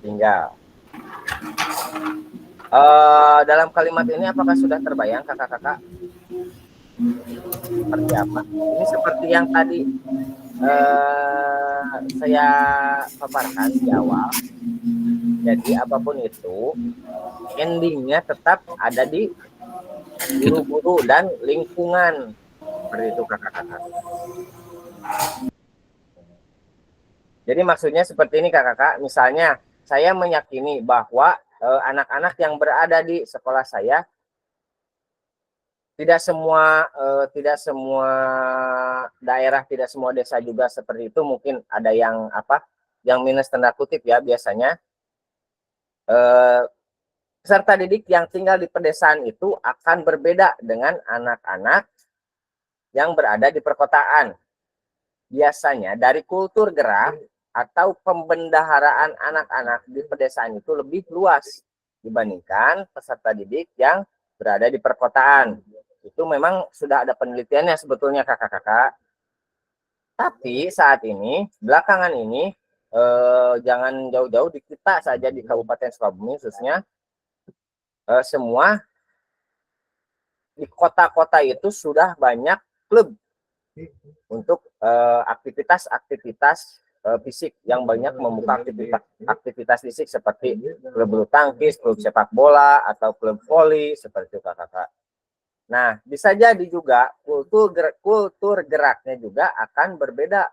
Speaker 1: tinggal. Dalam kalimat ini apakah sudah terbayang kakak-kakak? Seperti apa? Ini seperti yang tadi saya paparkan di awal. Jadi apapun itu, endingnya tetap ada di guru-guru dan lingkungan. Seperti itu kakak-kakak. Jadi maksudnya seperti ini kakak-kakak. Misalnya saya meyakini bahwa anak-anak yang berada di sekolah saya tidak semua daerah, tidak semua desa juga seperti itu. Mungkin ada yang yang minus tanda kutip ya biasanya. Peserta didik yang tinggal di pedesaan itu akan berbeda dengan anak-anak yang berada di perkotaan. Biasanya dari kultur gerak atau pembendaharaan anak-anak di pedesaan itu lebih luas dibandingkan peserta didik yang berada di perkotaan. Itu memang sudah ada penelitiannya sebetulnya kakak-kakak. Tapi saat ini, belakangan ini, jangan jauh-jauh di kita saja di Kabupaten Sukabumi khususnya, semua di kota-kota itu sudah banyak klub untuk aktivitas fisik yang banyak membuka aktivitas fisik seperti klub bulu tangkis, klub sepak bola, atau klub voli seperti itu kakak-kakak. Nah, bisa jadi juga kultur geraknya juga akan berbeda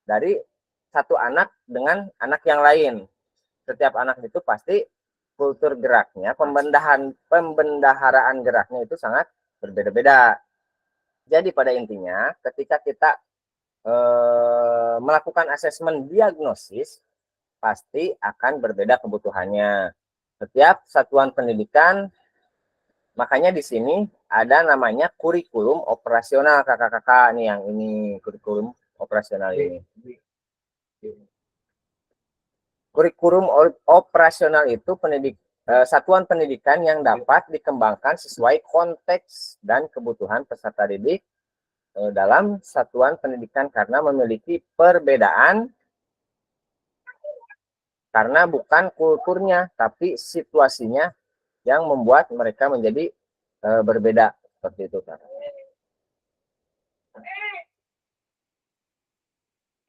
Speaker 1: dari satu anak dengan anak yang lain. Setiap anak itu pasti kultur geraknya, pembendaharaan geraknya itu sangat berbeda-beda. Jadi pada intinya ketika kita melakukan asesmen diagnosis, pasti akan berbeda kebutuhannya. Setiap satuan pendidikan, makanya di sini ada namanya kurikulum operasional kakak-kakak nih, yang ini kurikulum operasional ini. Kurikulum operasional itu satuan pendidikan yang dapat dikembangkan sesuai konteks dan kebutuhan peserta didik dalam satuan pendidikan karena memiliki perbedaan karena bukan kulturnya tapi situasinya yang membuat mereka menjadi berbeda seperti itu kan.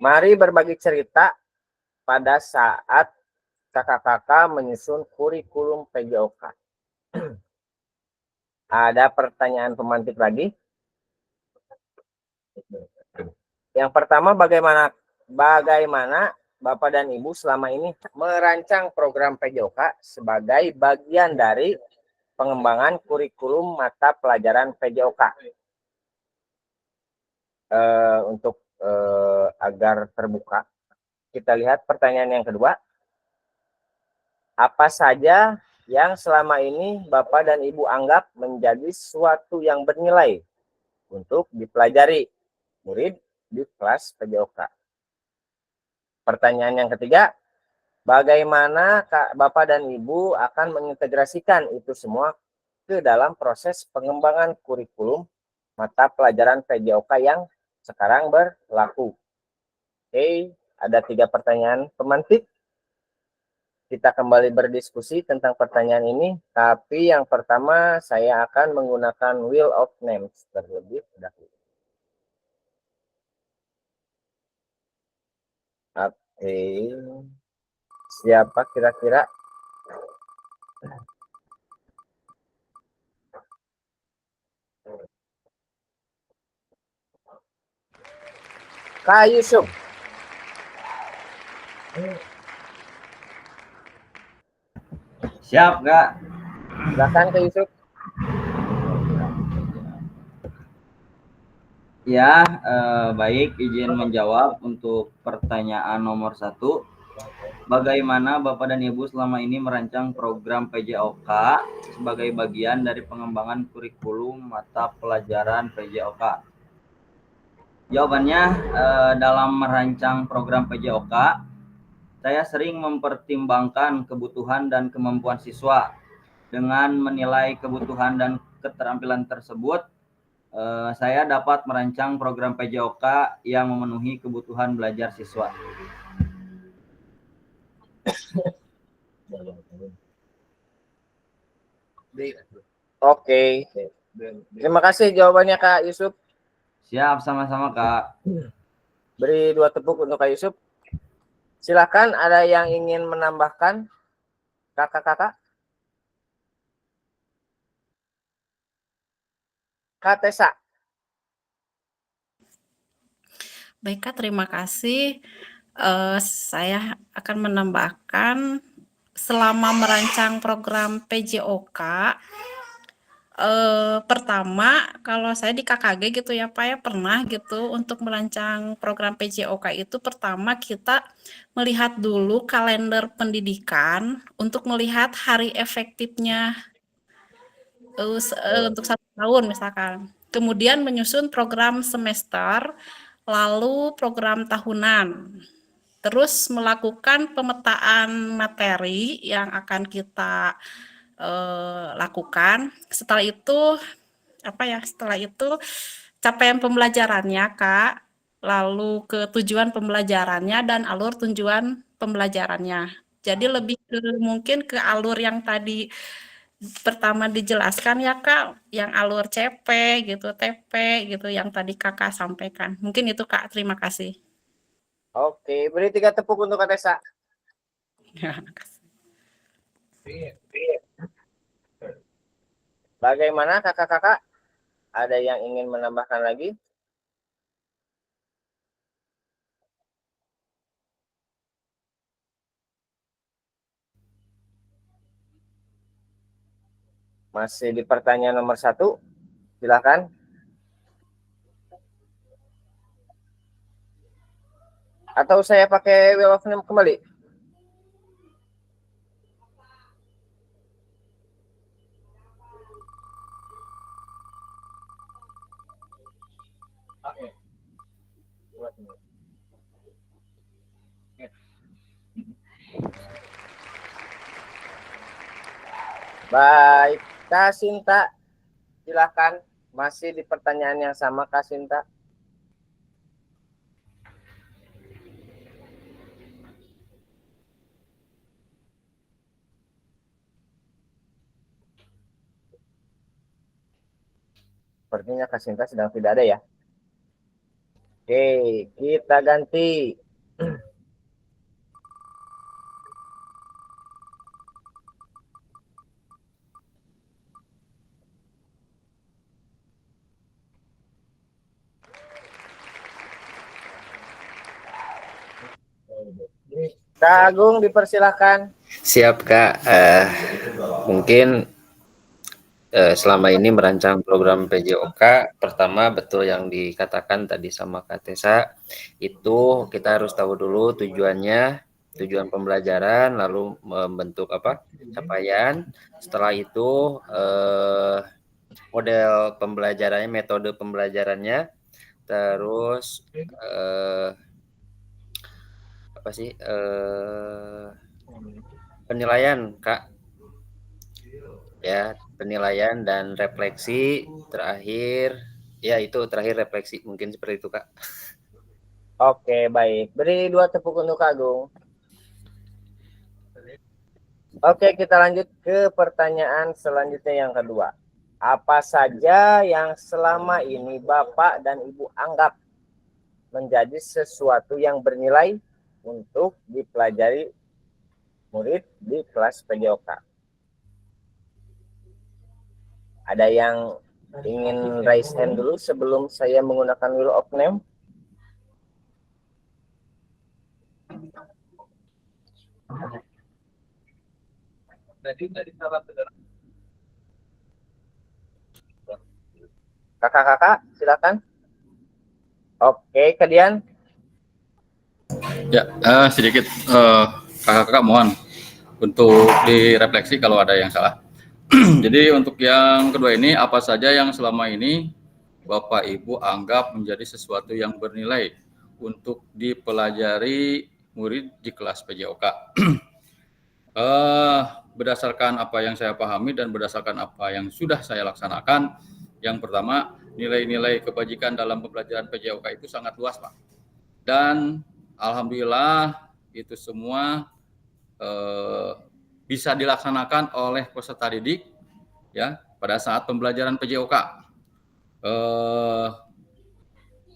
Speaker 1: Mari berbagi cerita pada saat kakak-kakak menyusun kurikulum PJOK. Ada pertanyaan pemantik lagi? Yang pertama, bagaimana Bapak dan Ibu selama ini merancang program PJOK sebagai bagian dari pengembangan kurikulum mata pelajaran PJOK untuk agar terbuka. Kita lihat pertanyaan yang kedua. Apa saja yang selama ini Bapak dan Ibu anggap menjadi sesuatu yang bernilai untuk dipelajari murid di kelas PJOK? Pertanyaan yang ketiga, bagaimana Bapak dan Ibu akan mengintegrasikan itu semua ke dalam proses pengembangan kurikulum mata pelajaran PJOK yang sekarang berlaku? Oke, ada 3 pertanyaan pemantik. Kita kembali berdiskusi tentang pertanyaan ini, tapi yang pertama saya akan menggunakan wheel of names terlebih dahulu. Oke, siapa kira-kira? Kak Yusuf.
Speaker 10: Siap, Kak.
Speaker 1: Silakan Kak Yusuf.
Speaker 10: Ya, baik, izin menjawab untuk pertanyaan nomor 1. Bagaimana Bapak dan Ibu selama ini merancang program PJOK sebagai bagian dari pengembangan kurikulum mata pelajaran PJOK? Jawabannya, dalam merancang program PJOK, saya sering mempertimbangkan kebutuhan dan kemampuan siswa. Dengan menilai kebutuhan dan keterampilan tersebut, saya dapat merancang program PJOK yang memenuhi kebutuhan belajar siswa.
Speaker 1: Oke. Terima kasih jawabannya Kak Yusuf.
Speaker 10: Siap, sama-sama Kak.
Speaker 1: Beri 2 tepuk untuk Kak Yusuf. Silakan, ada yang ingin menambahkan kakak-kakak? Kak Tessa.
Speaker 8: Baik Kak, terima kasih. Saya akan menambahkan selama merancang program PJOK, pertama kalau saya di KKG gitu ya Pak ya, pernah gitu untuk merancang program PJOK itu pertama kita melihat dulu kalender pendidikan untuk melihat hari efektifnya untuk 1 tahun misalkan. Kemudian menyusun program semester, lalu program tahunan. Terus melakukan pemetaan materi yang akan kita lakukan. Setelah itu capaian pembelajarannya Kak, lalu ke tujuan pembelajarannya dan alur tujuan pembelajarannya. Jadi lebih ke mungkin ke alur yang tadi pertama dijelaskan ya Kak, yang alur CP gitu, TP gitu yang tadi Kakak sampaikan. Mungkin itu Kak, terima kasih.
Speaker 1: Oke, beri 3 tepuk untuk Kak Tessa. Bagaimana kakak-kakak? Ada yang ingin menambahkan lagi? Masih di pertanyaan nomor 1, silakan. Atau saya pakai wheel of name kembali? Baik, Kak Sinta, silakan. Masih di pertanyaan yang sama, Kak Sinta. Sepertinya Kak Sinta sedang tidak ada ya. Oke, kita ganti. Kak Agung, dipersilahkan.
Speaker 6: Siap Kak. Mungkin selama ini merancang program PJOK, pertama betul yang dikatakan tadi sama Kak Tessa, itu kita harus tahu dulu tujuannya, tujuan pembelajaran, lalu membentuk capaian. Setelah itu model pembelajarannya, metode pembelajarannya, terus penilaian Kak, ya, penilaian dan refleksi terakhir, ya itu terakhir refleksi, mungkin seperti itu Kak.
Speaker 1: Oke, baik, beri 2 tepuk untuk Kak Agung. Oke, kita lanjut ke pertanyaan selanjutnya yang kedua. Apa saja yang selama ini Bapak dan Ibu anggap menjadi sesuatu yang bernilai untuk dipelajari murid di kelas PJOK? Ada yang ingin raise hand dulu sebelum saya menggunakan wheel of name? Kakak-kakak, silakan. Oke, Kedian.
Speaker 3: Ya, sedikit kakak-kakak mohon untuk direfleksi kalau ada yang salah. Jadi untuk yang kedua ini, apa saja yang selama ini Bapak Ibu anggap menjadi sesuatu yang bernilai untuk dipelajari murid di kelas PJOK. Berdasarkan apa yang saya pahami dan berdasarkan apa yang sudah saya laksanakan, yang pertama, nilai-nilai kebajikan dalam pembelajaran PJOK itu sangat luas, Pak. Dan alhamdulillah itu semua bisa dilaksanakan oleh peserta didik ya pada saat pembelajaran PJOK.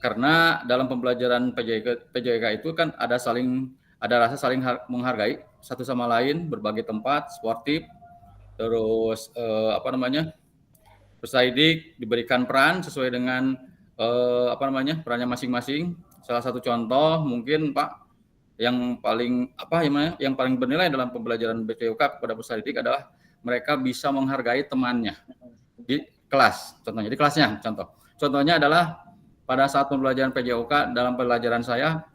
Speaker 3: Karena dalam pembelajaran PJOK itu kan ada rasa saling menghargai satu sama lain, berbagai tempat, sportif, terus peserta didik diberikan peran sesuai dengan perannya masing-masing. Salah satu contoh mungkin Pak yang paling bernilai dalam pembelajaran PJOK kepada peserta didik adalah mereka bisa menghargai temannya di kelas. Contohnya di kelasnya, contohnya adalah pada saat pembelajaran PJOK dalam pelajaran saya,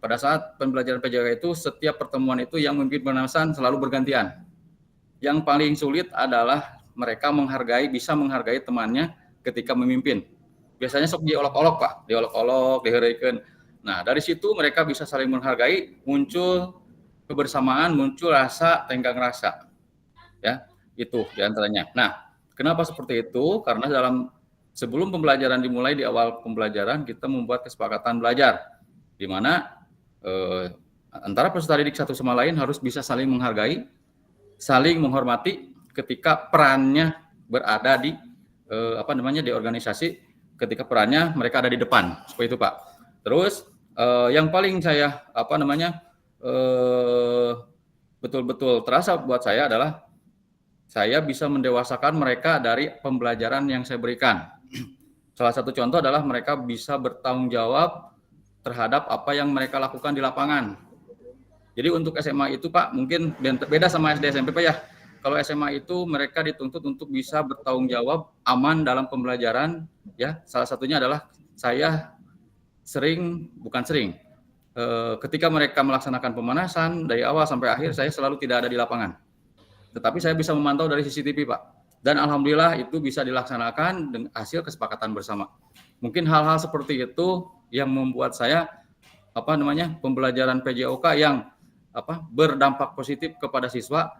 Speaker 3: pada saat pembelajaran PJOK itu setiap pertemuan itu yang memimpin pemanasan selalu bergantian. Yang paling sulit adalah mereka bisa menghargai temannya ketika memimpin. Biasanya sok diolok-olok Pak, diharaikan. Nah dari situ mereka bisa saling menghargai, muncul kebersamaan, muncul rasa tenggang rasa. Ya, itu diantaranya. Nah, kenapa seperti itu? Karena sebelum pembelajaran dimulai di awal pembelajaran kita membuat kesepakatan belajar, di mana antara peserta didik satu sama lain harus bisa saling menghargai, saling menghormati ketika perannya berada di di organisasi, ketika perannya mereka ada di depan, seperti itu Pak. Terus yang paling saya betul-betul terasa buat saya adalah saya bisa mendewasakan mereka dari pembelajaran yang saya berikan. Salah satu contoh adalah mereka bisa bertanggung jawab terhadap apa yang mereka lakukan di lapangan. Jadi untuk SMA itu Pak mungkin beda sama SD SMP Pak ya. Kalau SMA itu mereka dituntut untuk bisa bertanggung jawab aman dalam pembelajaran ya. Salah satunya adalah saya ketika mereka melaksanakan pemanasan dari awal sampai akhir saya selalu tidak ada di lapangan. Tetapi saya bisa memantau dari CCTV Pak. Dan alhamdulillah itu bisa dilaksanakan dengan hasil kesepakatan bersama. Mungkin hal-hal seperti itu yang membuat saya pembelajaran PJOK yang berdampak positif kepada siswa,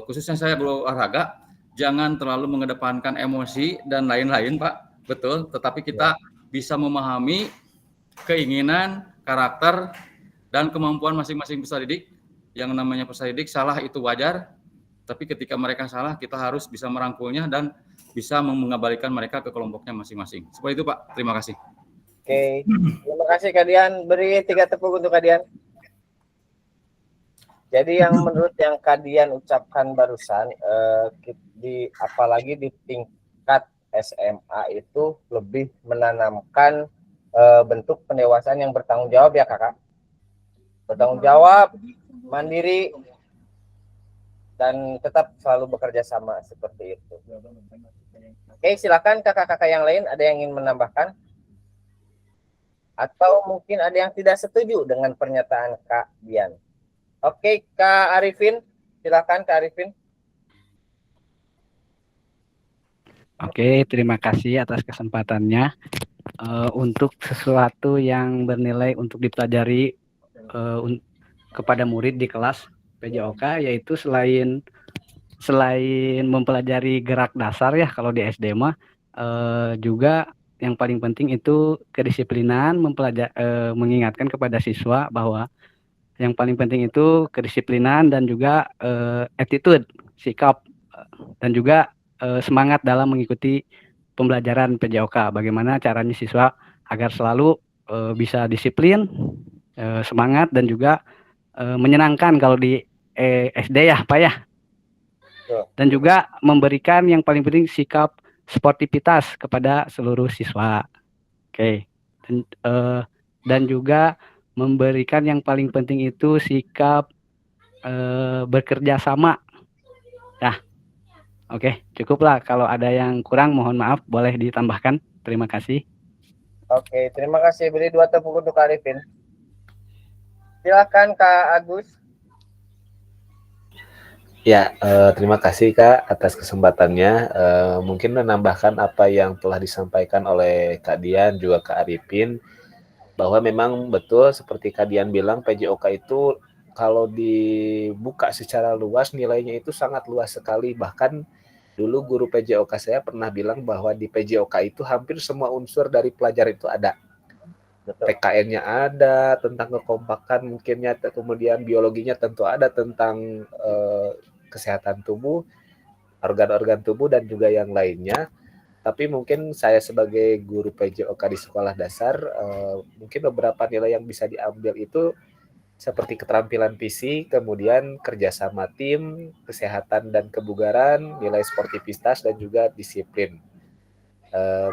Speaker 3: khususnya saya berolahraga, jangan terlalu mengedepankan emosi dan lain-lain Pak, betul, tetapi kita bisa memahami keinginan, karakter, dan kemampuan masing-masing peserta didik. Yang namanya peserta didik salah itu wajar, tapi ketika mereka salah kita harus bisa merangkulnya dan bisa mengembalikan mereka ke kelompoknya masing-masing. Seperti itu Pak, terima kasih.
Speaker 1: Oke, terima kasih Kak Dian. Beri 3 tepuk untuk Kak Dian. Jadi yang menurut yang Kak Dian ucapkan barusan, apalagi di tingkat SMA itu lebih menanamkan bentuk pendewasaan yang bertanggung jawab ya Kakak. Bertanggung jawab, mandiri, dan tetap selalu bekerja sama seperti itu. Oke, silakan kakak-kakak yang lain ada yang ingin menambahkan? Atau mungkin ada yang tidak setuju dengan pernyataan Kak Dian? Oke, Kak Arifin, silakan Kak Arifin.
Speaker 11: Oke, terima kasih atas kesempatannya. Untuk sesuatu yang bernilai untuk dipelajari kepada murid di kelas PJOK, yaitu selain mempelajari gerak dasar ya kalau di SD mah, juga yang paling penting itu kedisiplinan, mengingatkan kepada siswa bahwa yang paling penting itu kedisiplinan dan juga attitude, sikap, dan juga semangat dalam mengikuti pembelajaran PJOK. Bagaimana caranya siswa agar selalu bisa disiplin, semangat, dan juga menyenangkan kalau di SD ya Pak ya. Dan juga memberikan yang paling penting sikap sportivitas kepada seluruh siswa. Oke. Dan juga memberikan yang paling penting itu sikap bekerja sama. Ya. Oke, cukuplah. Kalau ada yang kurang mohon maaf, boleh ditambahkan. Terima kasih.
Speaker 1: Oke, terima kasih. Beri 2 tepuk untuk Kak Arifin. Silakan Kak Agus.
Speaker 9: Ya, terima kasih Kak atas kesempatannya. Mungkin menambahkan apa yang telah disampaikan oleh Kak Dian juga Kak Arifin, bahwa memang betul seperti Kak Dian bilang PJOK itu kalau dibuka secara luas nilainya itu sangat luas sekali. Bahkan dulu guru PJOK saya pernah bilang bahwa di PJOK itu hampir semua unsur dari pelajar itu ada. PKN-nya ada, tentang kekompakan mungkinnya, kemudian biologinya tentu ada, tentang kesehatan tubuh, organ-organ tubuh dan juga yang lainnya. Tapi mungkin saya sebagai guru PJOK di sekolah dasar, mungkin beberapa nilai yang bisa diambil itu seperti keterampilan fisik, kemudian kerjasama tim, kesehatan dan kebugaran, nilai sportivitas dan juga disiplin.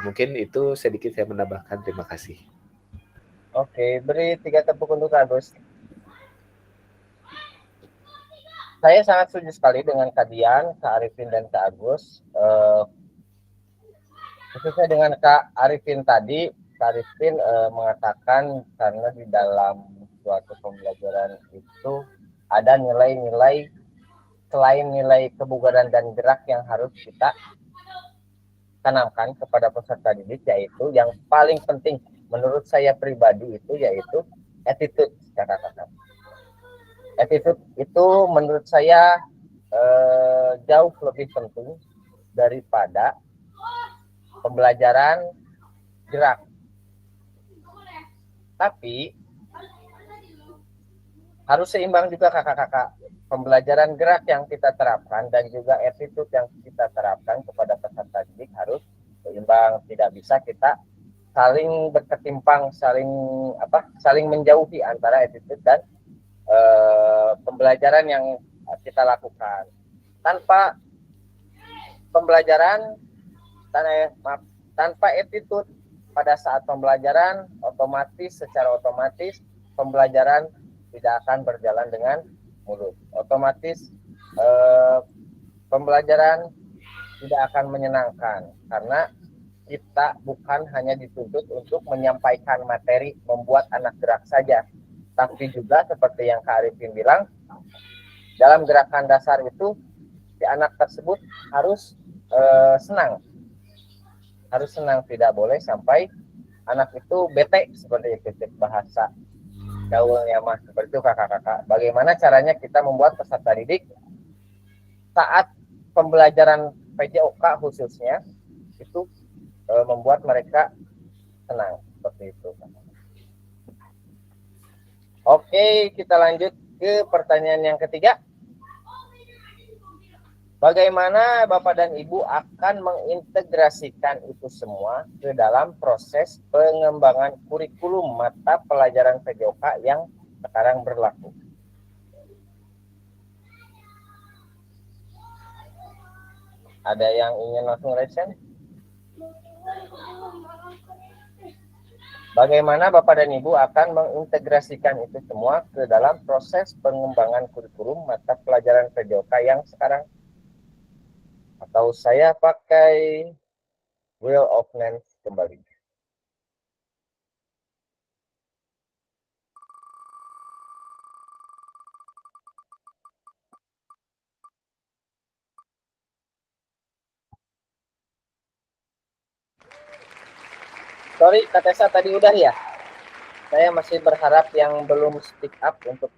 Speaker 9: Mungkin itu sedikit saya menambahkan. Terima kasih.
Speaker 1: Oke, beri 3 tepuk untuk Kak Agus. Saya sangat setuju sekali dengan Kak Dian, Kak Arifin, dan Kak Agus. Khususnya dengan Kak Arifin tadi, Kak Arifin mengatakan karena di dalam suatu pembelajaran itu ada nilai-nilai selain nilai kebugaran dan gerak yang harus kita tanamkan kepada peserta didik, yaitu yang paling penting menurut saya pribadi itu yaitu attitude, kakak-kakak. Attitude itu menurut saya jauh lebih penting daripada pembelajaran gerak. Tapi harus seimbang juga kakak-kakak. Pembelajaran gerak yang kita terapkan dan juga attitude yang kita terapkan kepada peserta didik harus seimbang. Tidak bisa kita saling berketimpang, saling menjauhi antara attitude dan pembelajaran yang kita lakukan. Tanpa pembelajaran, tanpa attitude pada saat pembelajaran, secara otomatis pembelajaran tidak akan berjalan dengan mulus. Otomatis pembelajaran tidak akan menyenangkan karena kita bukan hanya dituntut untuk menyampaikan materi, membuat anak gerak saja, tapi juga seperti yang Kak Arifin bilang, dalam gerakan dasar itu si anak tersebut harus senang, tidak boleh sampai anak itu bete, seperti itu bahasa gaulnya mah, seperti itu kakak-kakak. Bagaimana caranya kita membuat peserta didik saat pembelajaran PJOK khususnya itu membuat mereka senang, seperti itu. Oke, kita lanjut ke pertanyaan yang ketiga. Bagaimana Bapak dan Ibu akan mengintegrasikan itu semua ke dalam proses pengembangan kurikulum mata pelajaran PJOK yang sekarang berlaku? Ada yang ingin langsung resen? Bagaimana Bapak dan Ibu akan mengintegrasikan itu semua ke dalam proses pengembangan kurikulum mata pelajaran PJOK yang sekarang? Atau saya pakai Wheel of Names kembali. Sorry, Kak Tessa tadi udah ya? Saya masih berharap yang belum speak up untuk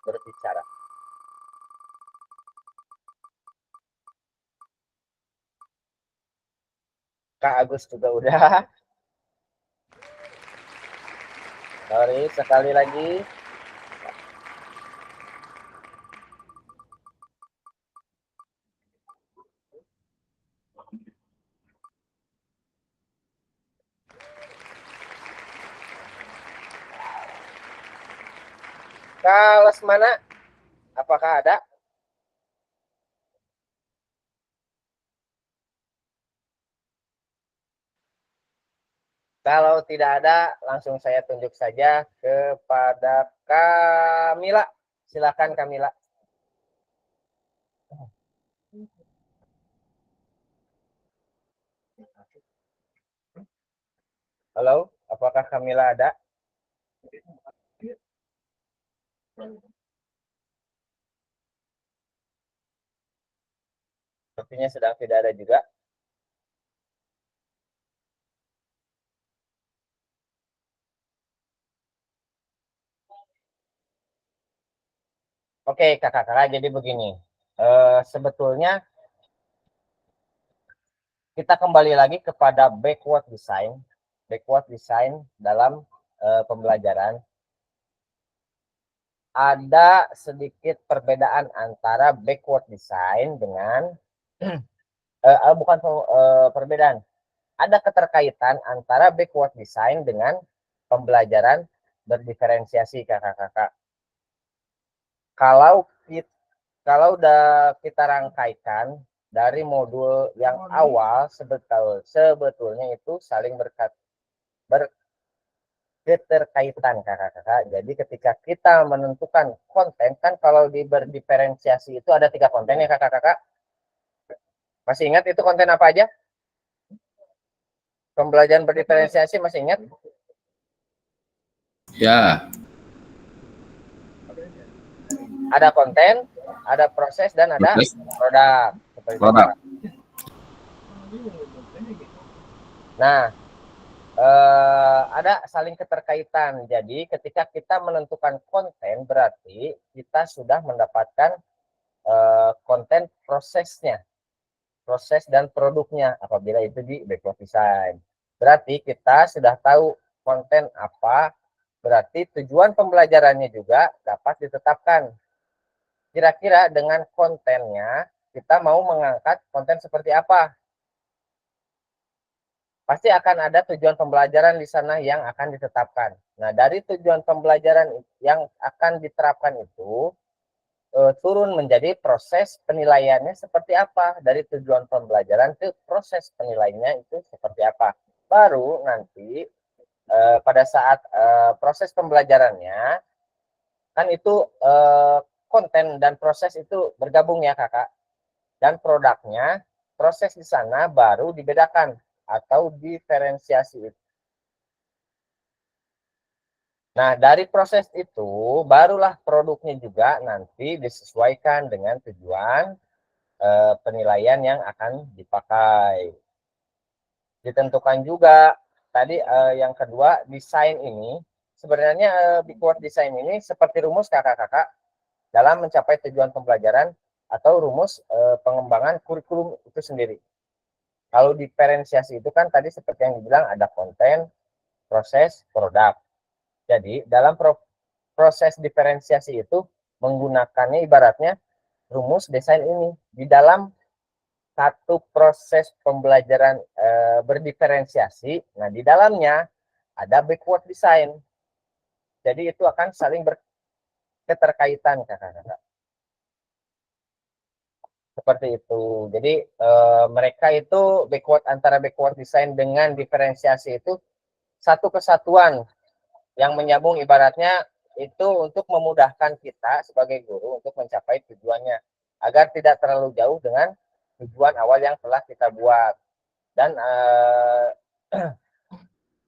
Speaker 1: berbicara. Kak Agus juga udah. Sorry, sekali lagi. Kak Lesmana, apakah ada? Kalau tidak ada, langsung saya tunjuk saja kepada Kamila. Silakan Kamila. Halo, apakah Kamila ada? Sepertinya sedang tidak ada juga. Oke, kakak-kakak, jadi begini. Sebetulnya kita kembali lagi kepada backward design dalam pembelajaran. Ada sedikit perbedaan antara backward design dengan bukan perbedaan. Ada keterkaitan antara backward design dengan pembelajaran berdiferensiasi, kakak-kakak. Kalau udah kita rangkaikan dari modul yang awal, sebetulnya itu saling berketerkaitan, kakak-kakak. Jadi ketika kita menentukan konten, kan kalau di berdiferensiasi itu ada 3 konten ya, kakak-kakak. Masih ingat itu konten apa aja? Pembelajaran berdiferensiasi masih ingat?
Speaker 3: Ya.
Speaker 1: Ada konten, ada proses, dan ada produk.
Speaker 3: Produk.
Speaker 1: Nah, ada saling keterkaitan. Jadi ketika kita menentukan konten, berarti kita sudah mendapatkan konten prosesnya, proses dan produknya apabila itu di backward design. Berarti kita sudah tahu konten apa, berarti tujuan pembelajarannya juga dapat ditetapkan. Kira-kira dengan kontennya kita mau mengangkat konten seperti apa? Pasti akan ada tujuan pembelajaran di sana yang akan ditetapkan. Nah, dari tujuan pembelajaran yang akan diterapkan itu turun menjadi proses penilaiannya seperti apa. Dari tujuan pembelajaran ke proses penilaiannya itu seperti apa. Baru nanti pada saat proses pembelajarannya, kan itu konten dan proses itu bergabung ya, kakak. Dan produknya, proses di sana baru dibedakan atau diferensiasi. Nah, dari proses itu barulah produknya juga nanti disesuaikan dengan tujuan penilaian yang akan dipakai. Ditentukan juga tadi yang kedua, desain ini sebenarnya backward design ini seperti rumus kakak-kakak dalam mencapai tujuan pembelajaran atau rumus pengembangan kurikulum itu sendiri. Kalau diferensiasi itu kan tadi seperti yang dibilang ada konten, proses, produk. Jadi dalam proses diferensiasi itu menggunakannya ibaratnya rumus desain ini. Di dalam satu proses pembelajaran berdiferensiasi, nah di dalamnya ada backward design. Jadi itu akan saling berketerkaitan, kakak-kakak. Seperti itu. Jadi mereka itu antara backward design dengan diferensiasi itu satu kesatuan yang menyambung, ibaratnya itu untuk memudahkan kita sebagai guru untuk mencapai tujuannya agar tidak terlalu jauh dengan tujuan awal yang telah kita buat.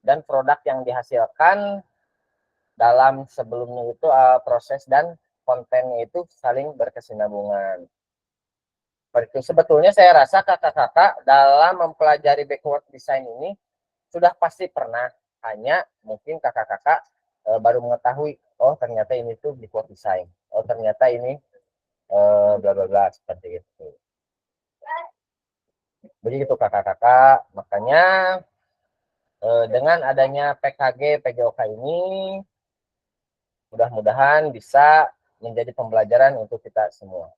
Speaker 1: Dan produk yang dihasilkan dalam sebelumnya itu proses dan kontennya itu saling berkesinambungan. Sebetulnya saya rasa kakak-kakak dalam mempelajari backward design ini sudah pasti pernah, hanya mungkin kakak-kakak baru mengetahui, oh ternyata ini tuh backward design, oh ternyata ini bla bla bla, seperti itu. Begitu kakak-kakak, makanya dengan adanya PKG PJOK ini mudah-mudahan bisa menjadi pembelajaran untuk kita semua.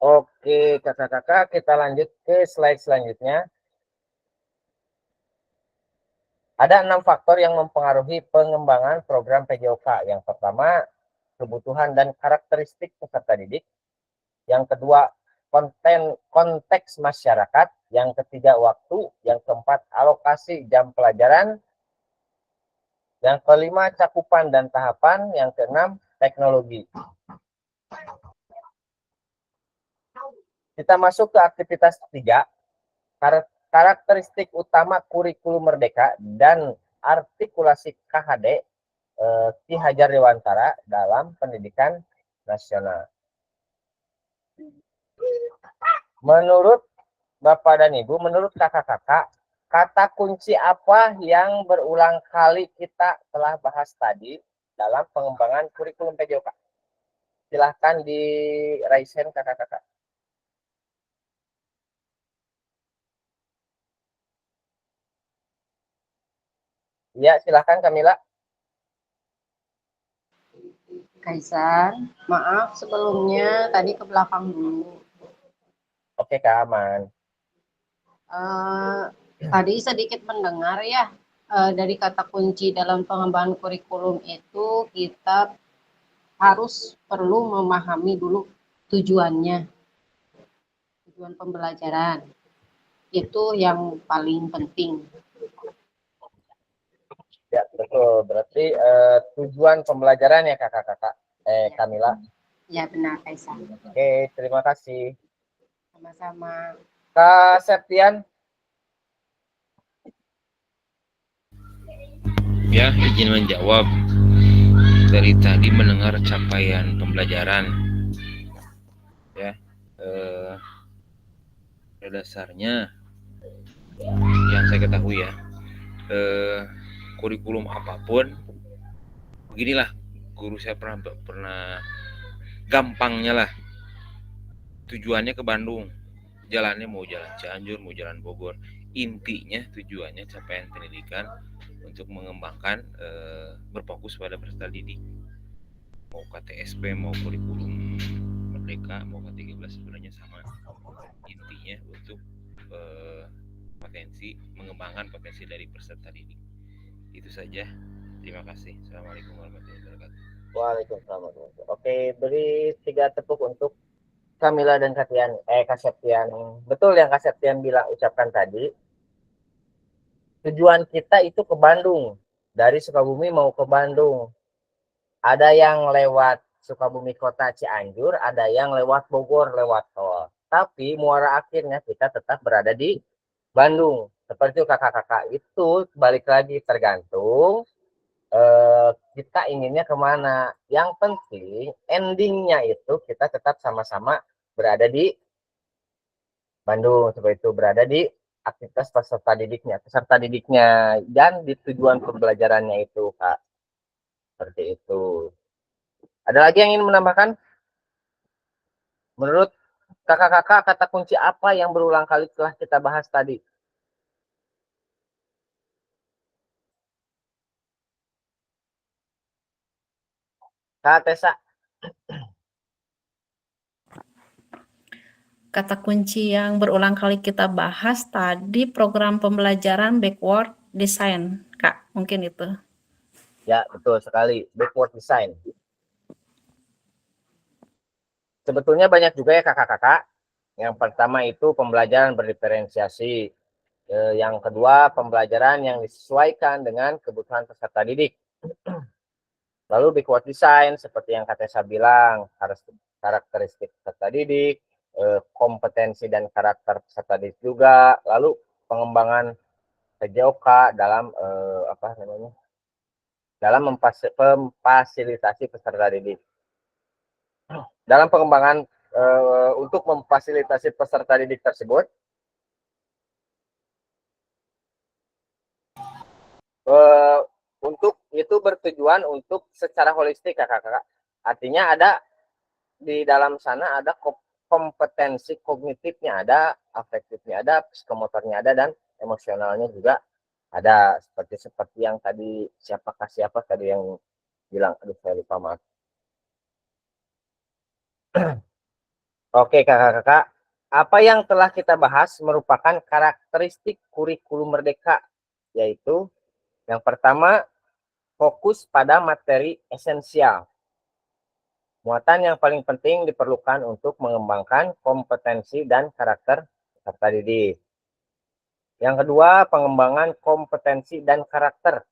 Speaker 1: Oke kakak-kakak, kita lanjut ke slide selanjutnya. Ada 6 faktor yang mempengaruhi pengembangan program PJOK. Yang pertama, kebutuhan dan karakteristik peserta didik. Yang kedua, konteks masyarakat. Yang ketiga, waktu. Yang keempat, alokasi jam pelajaran. Yang kelima, cakupan dan tahapan. Yang keenam, teknologi. Kita masuk ke aktivitas ketiga. Karakteristik utama kurikulum Merdeka dan artikulasi KHD Ki Hajar Dewantara dalam pendidikan nasional. Menurut Bapak dan Ibu, menurut kakak-kakak, kata kunci apa yang berulang kali kita telah bahas tadi dalam pengembangan kurikulum PJOK? Silahkan di raise hand kakak-kakak. Ya, silahkan Kamila.
Speaker 12: Kaisar, maaf sebelumnya tadi ke belakang dulu.
Speaker 1: Oke, Kak, aman.
Speaker 12: Tadi sedikit mendengar ya, dari kata kunci dalam pengembangan kurikulum itu kita harus perlu memahami dulu tujuannya, tujuan pembelajaran. Itu yang paling penting.
Speaker 1: Ya, betul. Berarti tujuan pembelajaran ya kakak-kakak. Kamila.
Speaker 12: Ya benar, Kaisar.
Speaker 1: Oke, terima kasih.
Speaker 12: Sama-sama.
Speaker 1: Kak Septian.
Speaker 13: Ya, izin menjawab. Dari tadi mendengar capaian pembelajaran. Ya, pada dasarnya yang saya ketahui ya, kurikulum apapun, beginilah guru saya pernah gampangnya lah, tujuannya ke Bandung, jalannya mau jalan Cianjur, mau jalan Bogor, intinya tujuannya capaian pendidikan untuk mengembangkan berfokus pada peserta didik, mau KTSP, mau kurikulum Merdeka, mau K13 sebenarnya sama, intinya untuk mengembangkan potensi dari peserta didik. Itu saja. Terima kasih. Assalamualaikum warahmatullahi wabarakatuh.
Speaker 1: Waalaikumsalam. Oke, beri 3 tepuk untuk Kamila dan Kak Septian. Betul yang Kak Septian bilang ucapkan tadi. Tujuan kita itu ke Bandung. Dari Sukabumi mau ke Bandung. Ada yang lewat Sukabumi Kota Cianjur, ada yang lewat Bogor, lewat tol. Tapi muara akhirnya kita tetap berada di Bandung. Seperti itu kakak-kakak. Itu balik lagi tergantung kita inginnya kemana. Yang penting endingnya itu kita tetap sama-sama berada di Bandung. Seperti itu, berada di aktivitas peserta didiknya dan di tujuan pembelajarannya itu, Kak. Seperti itu. Ada lagi yang ingin menambahkan? Menurut kakak-kakak, kata kunci apa yang berulang kali telah kita bahas tadi? Kak Tessa.
Speaker 8: Kata kunci yang berulang kali kita bahas tadi program pembelajaran backward design, Kak. Mungkin itu.
Speaker 1: Ya, betul sekali. Backward design. Sebetulnya banyak juga ya kakak-kakak. Yang pertama itu pembelajaran berdiferensiasi. Yang kedua, pembelajaran yang disesuaikan dengan kebutuhan peserta didik. Lalu backward design, seperti yang Kak Tessa bilang, karakteristik peserta didik, kompetensi dan karakter peserta didik juga. Lalu pengembangan PJOK dalam dalam memfasilitasi peserta didik. Dalam pengembangan untuk memfasilitasi peserta didik tersebut, untuk itu bertujuan untuk secara holistik kakak-kakak. Artinya ada di dalam sana ada kompetensi kognitifnya ada, afektifnya ada, psikomotornya ada, dan emosionalnya juga ada. Seperti yang tadi siapa tadi yang bilang, aduh saya lupa, maaf. Oke kakak-kakak, apa yang telah kita bahas merupakan karakteristik kurikulum Merdeka, yaitu yang pertama, fokus pada materi esensial. Muatan yang paling penting diperlukan untuk mengembangkan kompetensi dan karakter peserta didik. Yang kedua, pengembangan kompetensi dan karakter.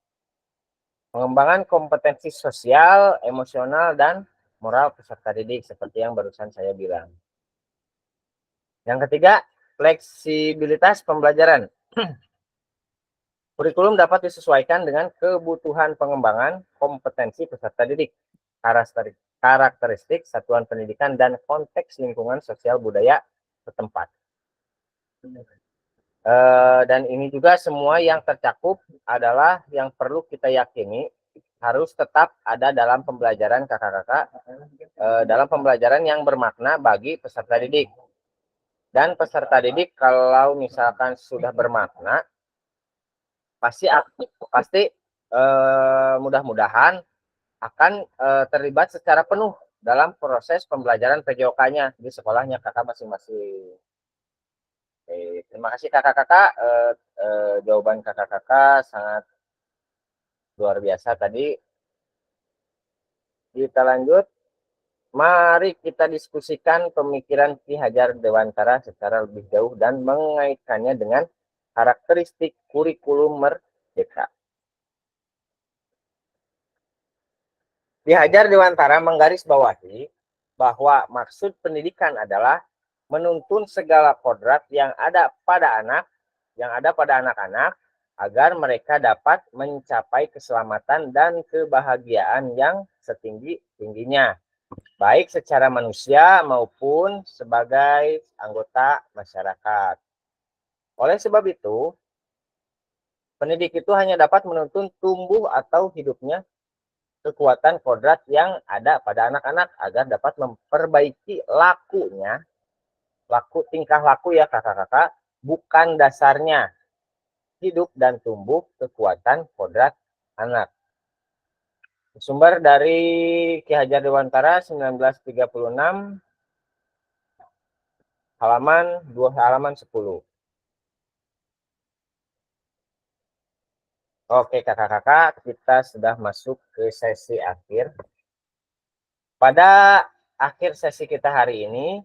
Speaker 1: Pengembangan kompetensi sosial, emosional, dan moral peserta didik, seperti yang barusan saya bilang. Yang ketiga, fleksibilitas pembelajaran. Kurikulum dapat disesuaikan dengan kebutuhan pengembangan kompetensi peserta didik, karakteristik satuan pendidikan dan konteks lingkungan sosial budaya setempat. Dan ini juga semua yang tercakup adalah yang perlu kita yakini harus tetap ada dalam pembelajaran kakak-kakak, dalam pembelajaran yang bermakna bagi peserta didik. Dan peserta didik kalau misalkan sudah bermakna, pasti mudah-mudahan akan terlibat secara penuh dalam proses pembelajaran PJOK-nya di sekolahnya kakak masing-masing. Oke, terima kasih kakak-kakak. Jawaban kakak-kakak sangat luar biasa tadi. Kita lanjut. Mari kita diskusikan pemikiran Ki Hajar Dewantara secara lebih jauh dan mengaitkannya dengan karakteristik kurikulum merdeka. Ki Hajar Dewantara menggarisbawahi bahwa maksud pendidikan adalah menuntun segala kodrat yang ada pada anak-anak agar mereka dapat mencapai keselamatan dan kebahagiaan yang setinggi-tingginya, baik secara manusia maupun sebagai anggota masyarakat. Oleh sebab itu, pendidik itu hanya dapat menuntun tumbuh atau hidupnya kekuatan kodrat yang ada pada anak-anak agar dapat memperbaiki tingkah laku ya kakak-kakak, bukan dasarnya hidup dan tumbuh kekuatan kodrat anak. Sumber dari Ki Hajar Dewantara 1936 halaman 10. Oke kakak-kakak, kita sudah masuk ke sesi akhir. Pada akhir sesi kita hari ini,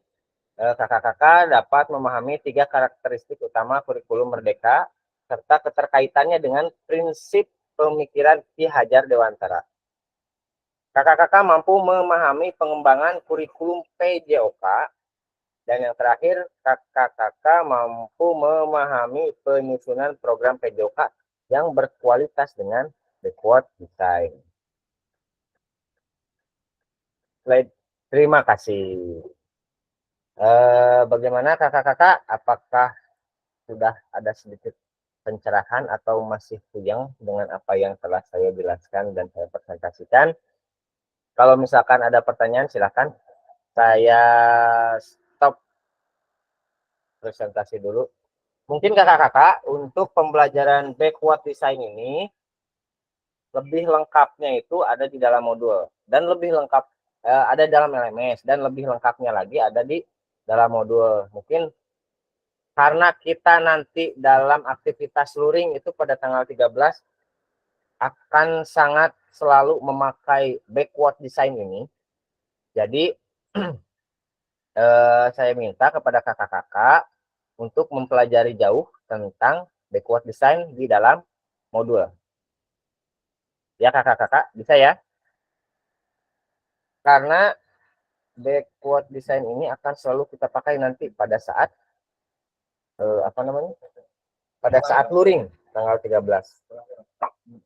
Speaker 1: kakak-kakak dapat memahami 3 karakteristik utama kurikulum merdeka serta keterkaitannya dengan prinsip pemikiran Ki Hajar Dewantara. Kakak-kakak mampu memahami pengembangan kurikulum PJOK, dan yang terakhir kakak-kakak mampu memahami penyusunan program PJOK yang berkualitas dengan backward design. Terima kasih. Bagaimana kakak-kakak? Apakah sudah ada sedikit pencerahan atau masih puyeng dengan apa yang telah saya jelaskan dan saya presentasikan? Kalau misalkan ada pertanyaan silahkan. Saya stop presentasi dulu. Mungkin kakak-kakak untuk pembelajaran backward design ini lebih lengkapnya itu ada di dalam modul dan lebih lengkap ada dalam LMS dan lebih lengkapnya lagi ada di dalam modul. Mungkin karena kita nanti dalam aktivitas luring itu pada tanggal 13 akan sangat selalu memakai backward design ini. Jadi saya minta kepada kakak-kakak untuk mempelajari jauh tentang backward design di dalam modul. Ya kakak-kakak, bisa ya? Karena backward design ini akan selalu kita pakai nanti pada saat pada saat luring tanggal 13.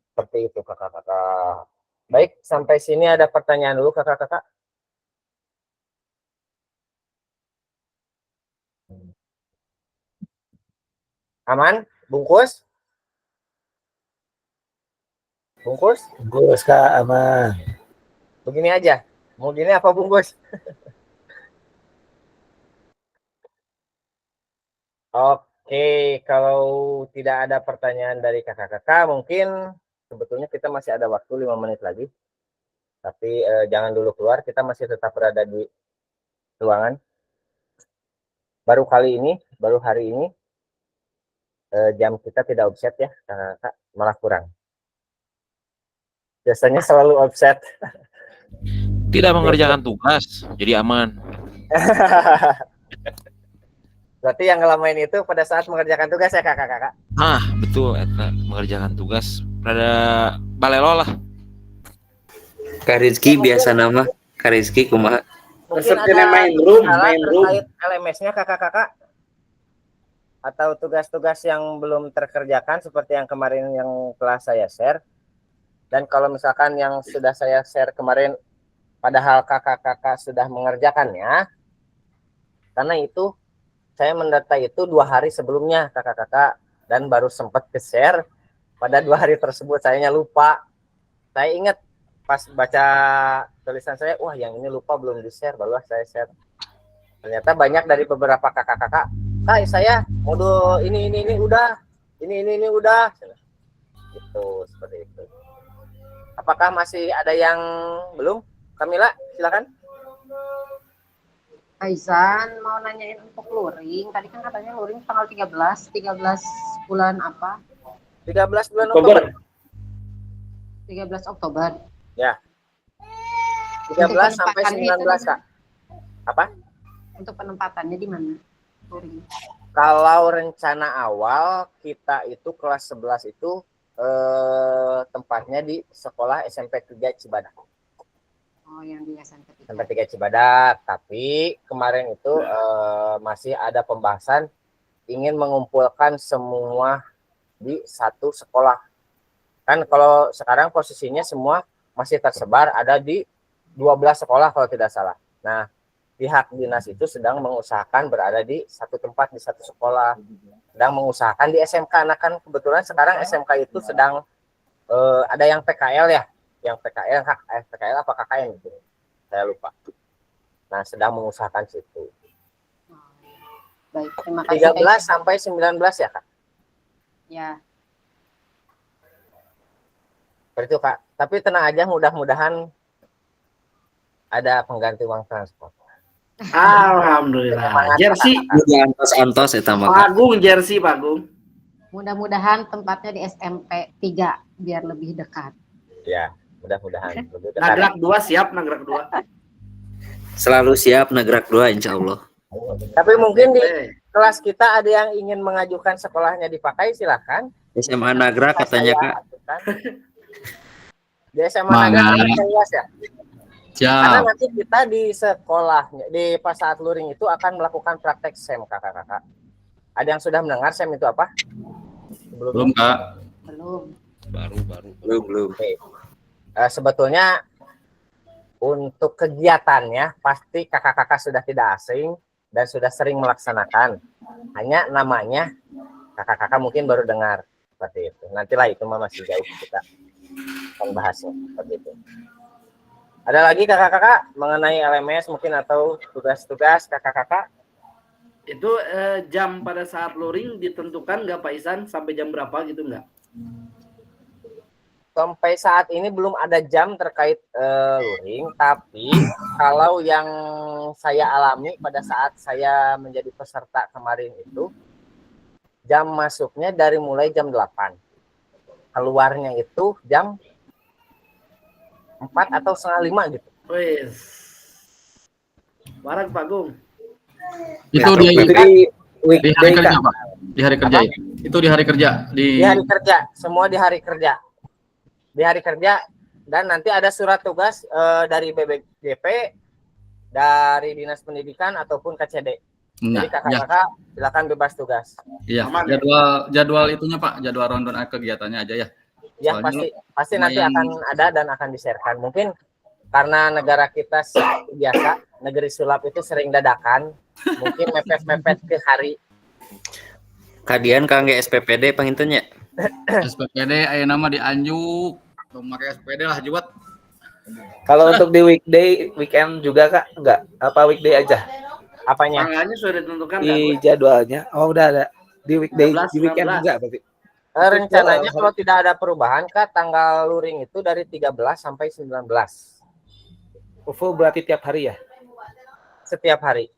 Speaker 1: Seperti itu kakak-kakak. Baik, sampai sini ada pertanyaan dulu kakak-kakak. Aman? Bungkus? Bungkus?
Speaker 9: Bungkus Kak, aman.
Speaker 1: Begini aja. Mau gini apa bungkus? Oke, kalau tidak ada pertanyaan dari kakak-kakak, mungkin sebetulnya kita masih ada waktu 5 menit lagi. Tapi jangan dulu keluar, kita masih tetap berada di ruangan. Baru hari ini, jam kita tidak offset ya, kakak-kakak, malah kurang. Biasanya selalu offset.
Speaker 13: Tidak mengerjakan tugas, jadi aman.
Speaker 1: Berarti yang ngelamain itu pada saat mengerjakan tugas ya kakak-kakak?
Speaker 13: Ah, betul, Eta. Mengerjakan tugas pada balelo lah.
Speaker 6: Kak Rizky biasa nama, Kak Rizky kumaha?
Speaker 1: Mungkin ada
Speaker 9: main room.
Speaker 1: terkait LMS-nya kakak-kakak? Atau tugas-tugas yang belum terkerjakan seperti yang kemarin yang telah saya share. Dan kalau misalkan yang sudah saya share kemarin padahal kakak-kakak sudah mengerjakannya. Karena itu saya mendata itu 2 hari sebelumnya kakak-kakak, dan baru sempat ke-share pada 2 hari tersebut. Sayanya lupa. Saya ingat pas baca tulisan saya, wah yang ini lupa belum di-share, barulah saya share. Ternyata banyak dari beberapa kakak-kakak, Kak saya modul ini udah, ini udah, gitu, seperti itu. Apakah masih ada yang belum? Kamila, silakan.
Speaker 12: Aisan mau nanyain untuk luring. Tadi kan katanya luring tanggal 13 bulan apa?
Speaker 1: 13 bulan Oktober.
Speaker 12: 13 Oktober.
Speaker 1: Ya.
Speaker 12: Untuk
Speaker 1: 13 sampai
Speaker 12: penempatannya
Speaker 1: 19, Kak. Apa?
Speaker 12: Untuk penempatannya di mana? Luring.
Speaker 1: Kalau rencana awal kita itu kelas 11 itu tempatnya di sekolah SMP 3 Cibadak.
Speaker 12: Oh, yang di SMP 3.
Speaker 1: SMP 3 Cibadak, tapi kemarin itu masih ada pembahasan ingin mengumpulkan semua di satu sekolah. Kan kalau sekarang posisinya semua masih tersebar ada di 12 sekolah kalau tidak salah. Nah, pihak dinas itu sedang mengusahakan berada di satu tempat, di satu sekolah. Sedang mengusahakan di SMK. Nah kan kebetulan sekarang SMK itu sedang ada yang PKL ya. Yang PKL apa KKN gitu. Saya lupa. Nah, sedang mengusahakan situ.
Speaker 12: Baik, terima kasih.
Speaker 1: 13 sampai 19 ya, Kak?
Speaker 12: Ya.
Speaker 1: Seperti itu, Kak. Tapi tenang aja, mudah-mudahan ada pengganti uang transport.
Speaker 2: Alhamdulillah. Jersey.
Speaker 6: Antos eta mah.
Speaker 2: Pak Agung, jersey Pak Agung.
Speaker 12: Mudah-mudahan tempatnya di SMP 3 biar lebih dekat.
Speaker 1: Ya, mudah-mudahan.
Speaker 2: Nagrak 2 siap, Nagrak 2.
Speaker 6: Selalu siap Nagrak 2 insya Allah.
Speaker 1: Tapi mungkin di kelas kita ada yang ingin mengajukan sekolahnya dipakai, silakan.
Speaker 6: SMA Nagrak katanya Kak.
Speaker 1: Di SMA Nagrak luas ya.
Speaker 3: Siap.
Speaker 1: Karena nanti kita di sekolahnya, di pas saat luring itu akan melakukan praktek SEM, kakak-kakak. Ada yang sudah mendengar SEM itu apa?
Speaker 3: Belum, Kak.
Speaker 12: Belum.
Speaker 6: Belum.
Speaker 1: Sebetulnya untuk kegiatannya pasti kakak-kakak sudah tidak asing dan sudah sering melaksanakan. Hanya namanya kakak-kakak mungkin baru dengar seperti itu. Nantilah itu masih jauh kita akan bahasnya seperti itu. Ada lagi kakak-kakak mengenai LMS mungkin atau tugas-tugas kakak-kakak?
Speaker 2: Itu jam pada saat luring ditentukan nggak Pak Isan sampai jam berapa gitu nggak?
Speaker 1: Sampai saat ini belum ada jam terkait luring, tapi kalau yang saya alami pada saat saya menjadi peserta kemarin itu, jam masuknya dari mulai jam 8. Keluarnya itu jam 4 atau setengah 5 gitu.
Speaker 2: Wes. Barang Pak Gung.
Speaker 3: Itu di hari kerja, Pak. Di hari kerja itu. Itu di hari kerja.
Speaker 1: Di hari kerja, semua di hari kerja. Di hari kerja, dan nanti ada surat tugas dari BBGP, dari Dinas Pendidikan ataupun KCD.
Speaker 3: Nah,
Speaker 1: jadi kakak-kakak silakan bebas tugas.
Speaker 3: Iya, jadwal itunya Pak, jadwal rundown kegiatannya aja ya.
Speaker 1: Ya, pasti nanti akan ada dan akan di-sharekan. Mungkin karena negara kita biasa, negeri sulap itu sering dadakan, mungkin mepet-mepet ke hari.
Speaker 6: Kadian kangge SPPD pangintennya.
Speaker 3: SPPD aya nama di Anjuk. Pakai SPPD lah juat.
Speaker 9: Kalau untuk di weekday, weekend juga Kak? Enggak? Apa weekday aja?
Speaker 1: Apanya?
Speaker 2: Tanggalnya sudah ditentukan
Speaker 9: di jadwalnya. Oh, udah ada. Di weekday,
Speaker 2: 19,
Speaker 9: di weekend
Speaker 2: 19.
Speaker 9: enggak berarti?
Speaker 1: Rencananya kalau tidak ada perubahan, Kak, tanggal luring itu dari 13 sampai 19.
Speaker 9: Full berarti tiap hari ya?
Speaker 1: Setiap hari.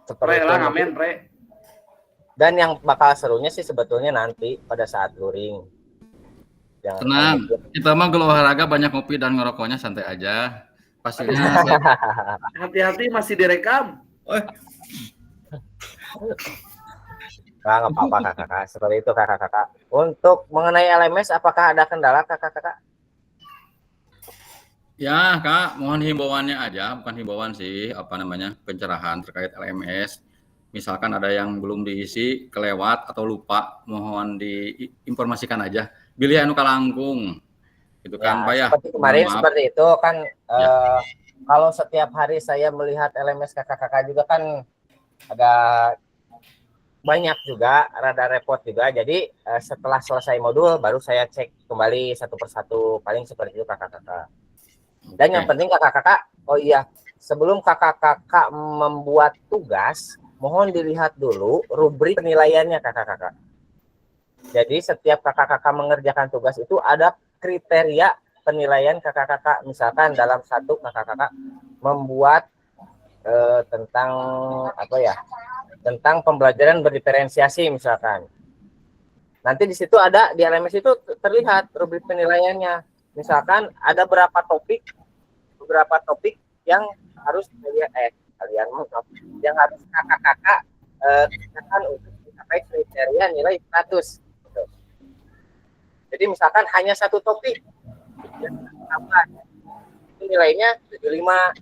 Speaker 2: Pre lah, amin, pre.
Speaker 1: Dan yang bakal serunya sih sebetulnya nanti pada saat luring.
Speaker 3: Tenang, kita mah kalau olahraga banyak ngopi dan ngerokoknya santai aja. Pastinya.
Speaker 2: Hati-hati masih direkam.
Speaker 1: Nggak apa-apa kakak-kakak, seperti itu kakak-kakak. Untuk mengenai LMS, apakah ada kendala kakak-kakak?
Speaker 3: Ya Kak, mohon himbauannya aja, bukan himbauan sih, pencerahan terkait LMS. Misalkan ada yang belum diisi, kelewat atau lupa, mohon diinformasikan aja. Bilih anu kalangkung. Gitu kan,
Speaker 1: Ya,
Speaker 3: Pak ya.
Speaker 1: seperti kemarin
Speaker 3: Mohon maaf.
Speaker 1: seperti itu kan kalau setiap hari saya melihat LMS kakak-kakak juga kan agak banyak juga, rada repot juga. Jadi setelah selesai modul baru saya cek kembali satu persatu, paling seperti itu kakak-kakak. Dan yang penting kakak-kakak, oh iya, sebelum kakak-kakak membuat tugas, mohon dilihat dulu rubrik penilaiannya kakak-kakak. Jadi setiap kakak-kakak mengerjakan tugas itu ada kriteria penilaian kakak-kakak. Misalkan dalam satu kakak-kakak membuat tentang apa ya? Tentang pembelajaran berdiferensiasi misalkan. Nanti di situ ada di LMS itu terlihat rubrik penilaiannya. Misalkan ada beberapa topik yang harus yang harus kakak-kakak kerjakan untuk mencapai kriteria nilai 100. Gitu. Jadi misalkan hanya satu topik yang itu nilainya 75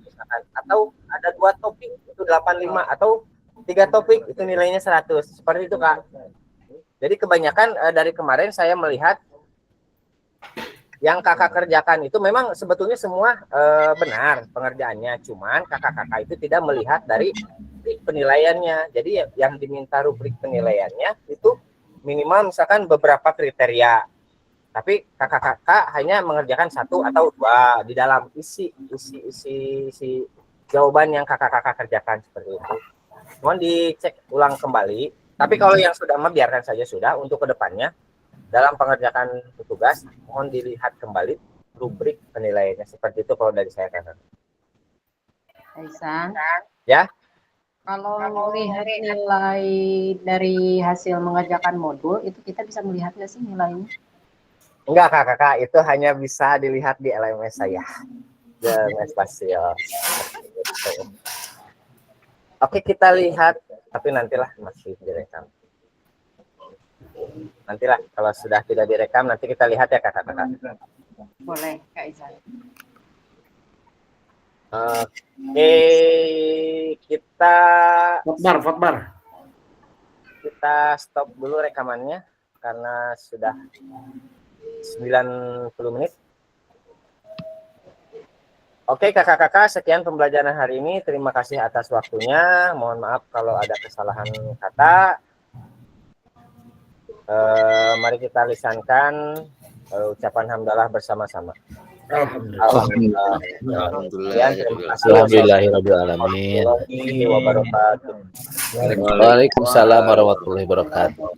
Speaker 1: misalkan, atau ada 2 topik itu 85, atau 3 topik itu nilainya 100. Seperti itu, Kak. Jadi kebanyakan dari kemarin saya melihat yang kakak kerjakan itu memang sebetulnya semua benar pengerjaannya, cuman kakak-kakak itu tidak melihat dari penilaiannya. Jadi yang diminta rubrik penilaiannya itu minimal misalkan beberapa kriteria, tapi kakak-kakak hanya mengerjakan 1 atau 2 di dalam isi jawaban yang kakak-kakak kerjakan seperti itu. Mohon dicek ulang kembali. Tapi kalau yang sudah biarkan saja sudah. Untuk kedepannya dalam pengerjaan tugas mohon dilihat kembali rubrik penilaiannya. Seperti itu kalau dari saya kakak.
Speaker 12: Aisan,
Speaker 1: Ya.
Speaker 12: kalau melihat nilai dari hasil mengerjakan modul itu kita bisa melihat nggak sih nilainya?
Speaker 1: Enggak kakak, itu hanya bisa dilihat di LMS saya. Di LMS Fasil. Oke, kita lihat, tapi nantilah masih direkam. Nantilah kalau sudah tidak direkam nanti kita lihat ya kakak-kakak.
Speaker 12: Boleh, Kak Aisan.
Speaker 1: Oke, kita
Speaker 2: Fotbar.
Speaker 1: Kita stop dulu rekamannya karena sudah 90 menit. Oke kakak-kakak, sekian pembelajaran hari ini. Terima kasih atas waktunya. Mohon maaf kalau ada kesalahan kata. Mari kita lisankan ucapan hamdalah bersama-sama.
Speaker 6: Alhamdulillah.
Speaker 9: Alhamdulillahirabbil alamin.
Speaker 1: Wabarakatuh.
Speaker 9: Waalaikumsalam warahmatullahi wabarakatuh.